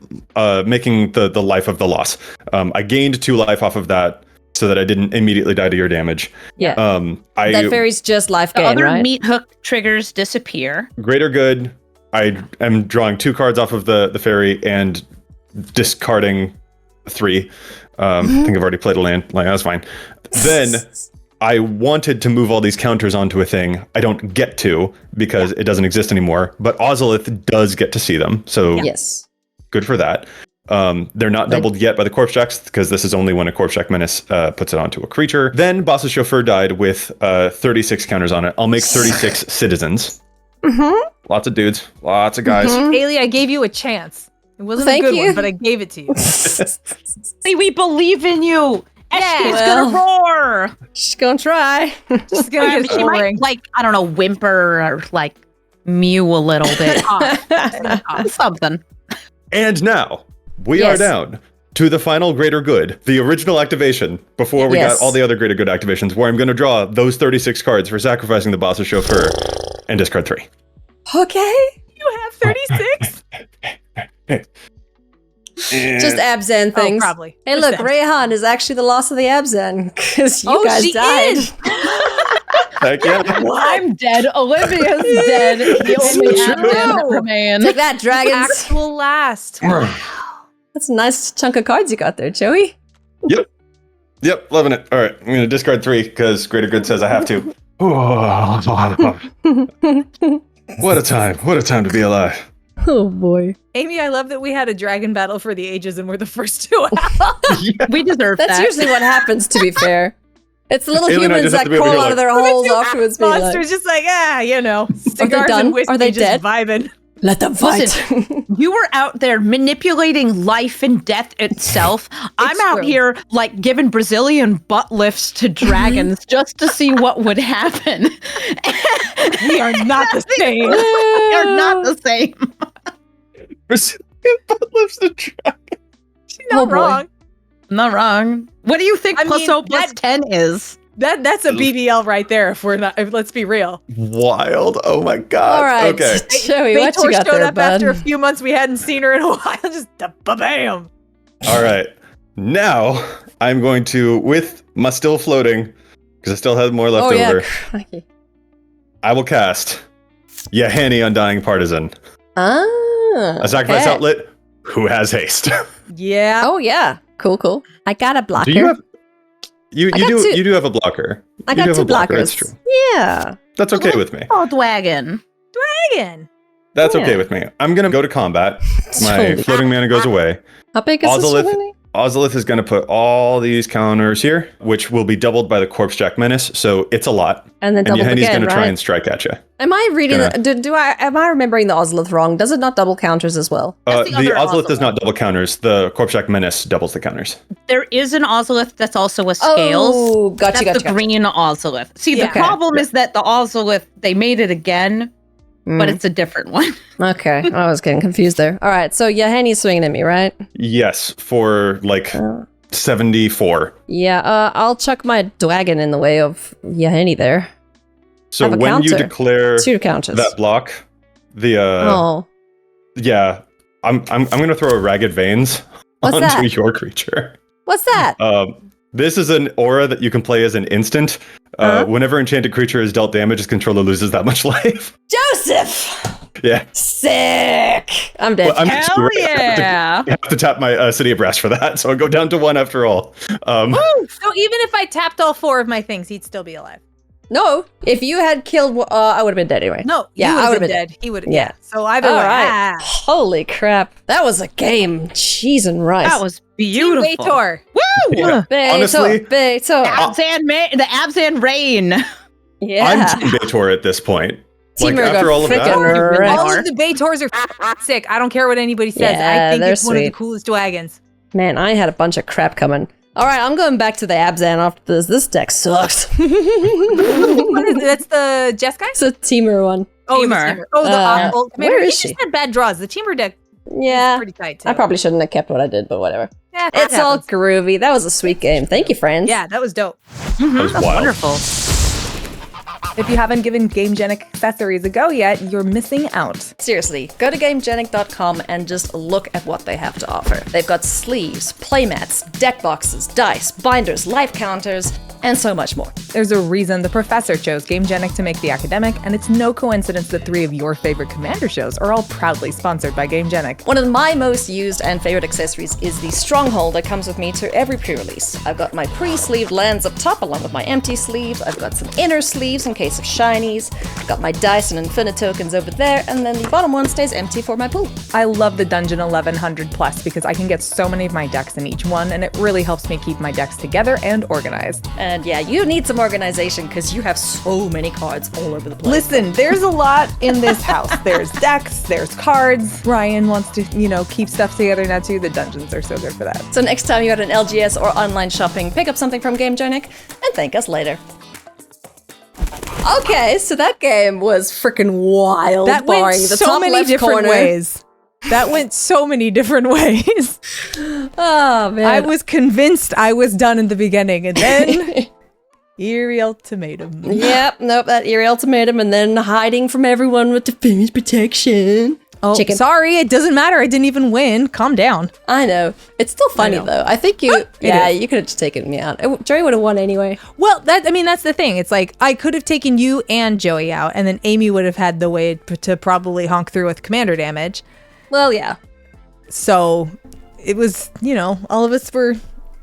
making the life of the loss. I gained 2 life off of that so that I didn't immediately die to your damage. Yeah. I That fairy's just life The gain, other right? meat hook triggers disappear. Greater Good. I am drawing 2 cards off of the fairy and discarding 3. I think I've already played a land. Like, that's fine. Then I wanted to move all these counters onto a thing. I don't get to because it doesn't exist anymore. But Ozolith does get to see them. So Yes. good for that. They're not doubled yet by the Corpse Jacks because this is only when a Corpse Jack Menace puts it onto a creature. Then Boss's Chauffeur died with 36 counters on it. I'll make 36 citizens. Lots of dudes, lots of guys. Haley, I gave you a chance. It wasn't Thank a good you. one, but I gave it to you. Hey, we believe in you. Eshki's well. gonna roar. She's gonna try. Just gonna get She a might, ring. like, I don't know, whimper or like mew a little bit. Something. And now we are Yes. down to the final Greater Good, the original activation before we Yes. got all the other Greater Good activations, where I'm going to draw those 36 cards for sacrificing the Boss's Chauffeur and discard 3. Okay. You have 36? Just Abzan Oh, things. probably. Hey, Just look, Abzan. Rayhan is actually the loss of the Abzan because you Oh, guys she died. is. Heck yeah. Well, I'm dead. Olivia's dead. The only true. Abzan that remains. Take that, dragons. Actual last. That's a nice chunk of cards you got there, Joey. Yep, loving it. All right, I'm going to discard 3 because Greater Good says I have to. What a time. What a time to be alive. Oh boy. Amy, I love that we had a dragon battle for the ages and we're the first 2 out. We deserve That's that. usually what happens, to be fair. It's the little Alien, I humans just have that to be over crawl here out of their holes afterwards. Being Monster's just like, cigars done? and whiskey, Are they just dead? vibing. Let them fight. Listen, you were out there manipulating life and death itself. I'm out true. here like giving Brazilian butt lifts to dragons just to see what would happen. We are not the same. We are not the same. Brazilian butt lifts the dragon. She's not Oh, boy. wrong. I'm not wrong. What do you think I plus mean, 0 plus 10 is? That's a BBL right there. If let's be real. Wild. Oh my god. All right, Okay. Joey, what you Baitor got showed there, up after a bud? few months we hadn't seen her in a while. Just bam. All right. Now I'm going to, with my still floating, because I still have more left Oh yeah, over, crikey. I will cast Yahanni Undying Partisan. Ah, A sacrifice okay. outlet who has haste. Yeah. Oh yeah, cool. I got a blocker. Do you have you I got do two- you do have a blocker. I You got do have two a blocker, blockers. That's true. Yeah. That's okay with me. Oh, Dwagon. Dragon. That's Yeah. okay with me. I'm gonna go to combat. My Totally. floating mana goes away. How big is this Ozolith, really? Ozolith is going to put all these counters here, which will be doubled by the Corpse Jack Menace, so it's a lot. And then And double Yahanni's again, going to try right? and strike at you. Am I reading? Gonna- Am I remembering the Ozolith wrong? Does it not double counters as well? That's The the other Ozolith does Ozolith. not double counters. The Corpse Jack Menace doubles the counters. There is an Ozolith that's also a scales. Oh, gotcha, That's gotcha. the green Ozolith. See, Yeah. the problem is that the Ozolith, they made it again, but it's a different one. Okay, I was getting confused there. All right, so Yahanni's swinging at me, right? Yes, for like 74. Yeah, I'll chuck my dragon in the way of Yahanni there. So Have a when you counter. declare 2 counters. that block, the Oh, yeah, I'm going to throw a Ragged Veins What's onto that? your creature. what's that? This is an aura that you can play as an instant. Whenever enchanted creature is dealt damage, its controller loses that much life. Joseph! Yeah. Sick! I'm dead. Well, I'm Hell screwed. yeah. I have to tap my City of Brass for that, so I'll go down to 1 after all. So even if I tapped all 4 of my things, he'd still be alive. No, if you had killed, I would have been dead anyway. No, Yeah, I I would have would've been been dead. He would have. Yeah. Yeah. So either All way. right. Holy crap. That was a game. Cheese and rice. That was Team beautiful. Baitor. Woo! Yeah. Honestly, Beto. The Abzan Rain. Yeah. I'm Team Baitor at this point. Team Like, after all of that, frickin' wrecked. All of the Baitors are sick. I don't care what anybody says. Yeah, I think they're it's one of the sweet. coolest wagons. Man, I had a bunch of crap coming. All right, I'm going back to the Abzan after this. This deck sucks. What is it? That's the Jess guy? It's a teamer one. Oh, the Teamer. Teamer. Oh, the Ultimate. where is He she? just had bad draws. The Teamer deck Yeah. is pretty tight, too. I probably shouldn't have kept what I did, but whatever. Yeah, that It's all happens. groovy. That was a sweet game. Thank you, friends. Yeah, that was dope. that was That's wild. wonderful. If you haven't given GameGenic accessories a go yet, you're missing out. Seriously, go to GameGenic.com and just look at what they have to offer. They've got sleeves, playmats, deck boxes, dice, binders, life counters, and so much more. There's a reason the professor chose GameGenic to make the academic, and it's no coincidence that 3 of your favorite Commander shows are all proudly sponsored by GameGenic. One of my most used and favorite accessories is the Stronghold that comes with me to every pre-release. I've got my pre-sleeved lands up top along with my empty sleeves. I've got some inner sleeves in case of shinies. I've got my dice and infinite tokens over there, and then the bottom one stays empty for my pool. I love the Dungeon 1100 Plus because I can get so many of my decks in each one, and it really helps me keep my decks together and organized. And yeah, you need some organization because you have so many cards all over the place. Listen, there's a lot in this house. There's decks, there's cards. Ryan wants to, keep stuff together now too. The dungeons are so good for that. So next time you're at an LGS or online shopping, pick up something from GameGenic and thank us later. Okay, so that game was freaking wild. That barring went the so top many left different corner. ways. That went so many different ways. Oh man, I was convinced I was done in the beginning, and then eerie ultimatum. Yep, nope, that eerie ultimatum, and then hiding from everyone with the finish protection. Oh, Chicken. sorry, it doesn't matter. I didn't even win. Calm down. I know. It's still funny know. though. I think you, It yeah, is. you could have just taken me out. Joey would have won anyway. Well, that's the thing. It's like I could have taken you and Joey out, and then Amy would have had the way to probably honk through with commander damage. Well, yeah. So it was, all of us were.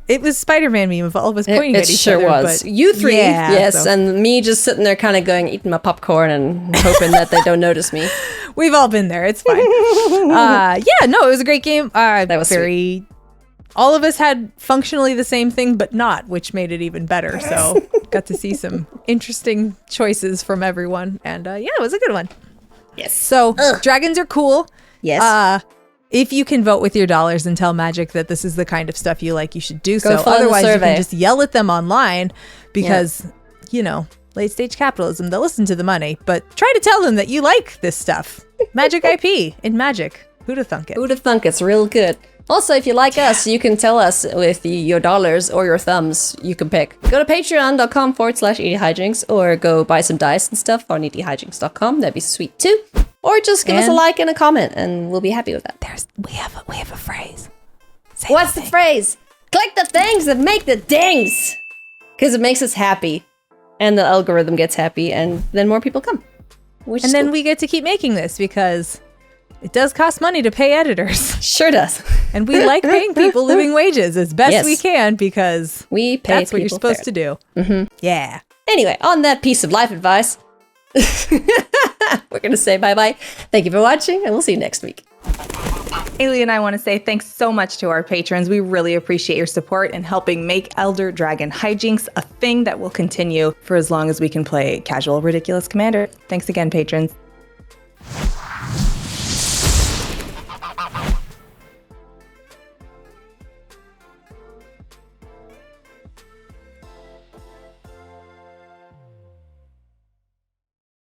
It was Spider-Man meme of all of us pointing It at each sure other. was. but You three, yeah, yes, so and me just sitting there kind of going, eating my popcorn and hoping that they don't notice me. we've all been there. It's fine. Yeah, no, it was a great game. That was very all of us had functionally the same thing, but not, which made it even better. So got to see some interesting choices from everyone. And yeah, it was a good one. Yes. So dragons are cool. Yes. If you can vote with your dollars and tell Magic that this is the kind of stuff you like, you should do Go so. fill in the Otherwise, you survey. can just yell at them online because, you know, late stage capitalism, they'll listen to the money. But try to tell them that you like this stuff. Magic IP in Magic. Who'd have thunk it? Who'd have thunk it's real good. Also, if you like us, you can tell us with your dollars or your thumbs. You can pick. Go to patreon.com/EDHRECast or go buy some dice and stuff on EDHRECast.com. That'd be sweet too. Or just give us a like and a comment and we'll be happy with that. We have a phrase. What's the phrase? Click the things that make the dings! Because it makes us happy. And the algorithm gets happy and then more people come. And then we get to keep making this because it does cost money to pay editors. Sure does. And we like paying people living wages as best Yes. we can because We pay that's what you're people supposed fair. to do. Yeah. Anyway, on that piece of life advice, we're going to say bye-bye. Thank you for watching, and we'll see you next week. Ailey and I want to say thanks so much to our patrons. We really appreciate your support in helping make Elder Dragon Hijinks a thing that will continue for as long as we can play Casual Ridiculous Commander. Thanks again, patrons.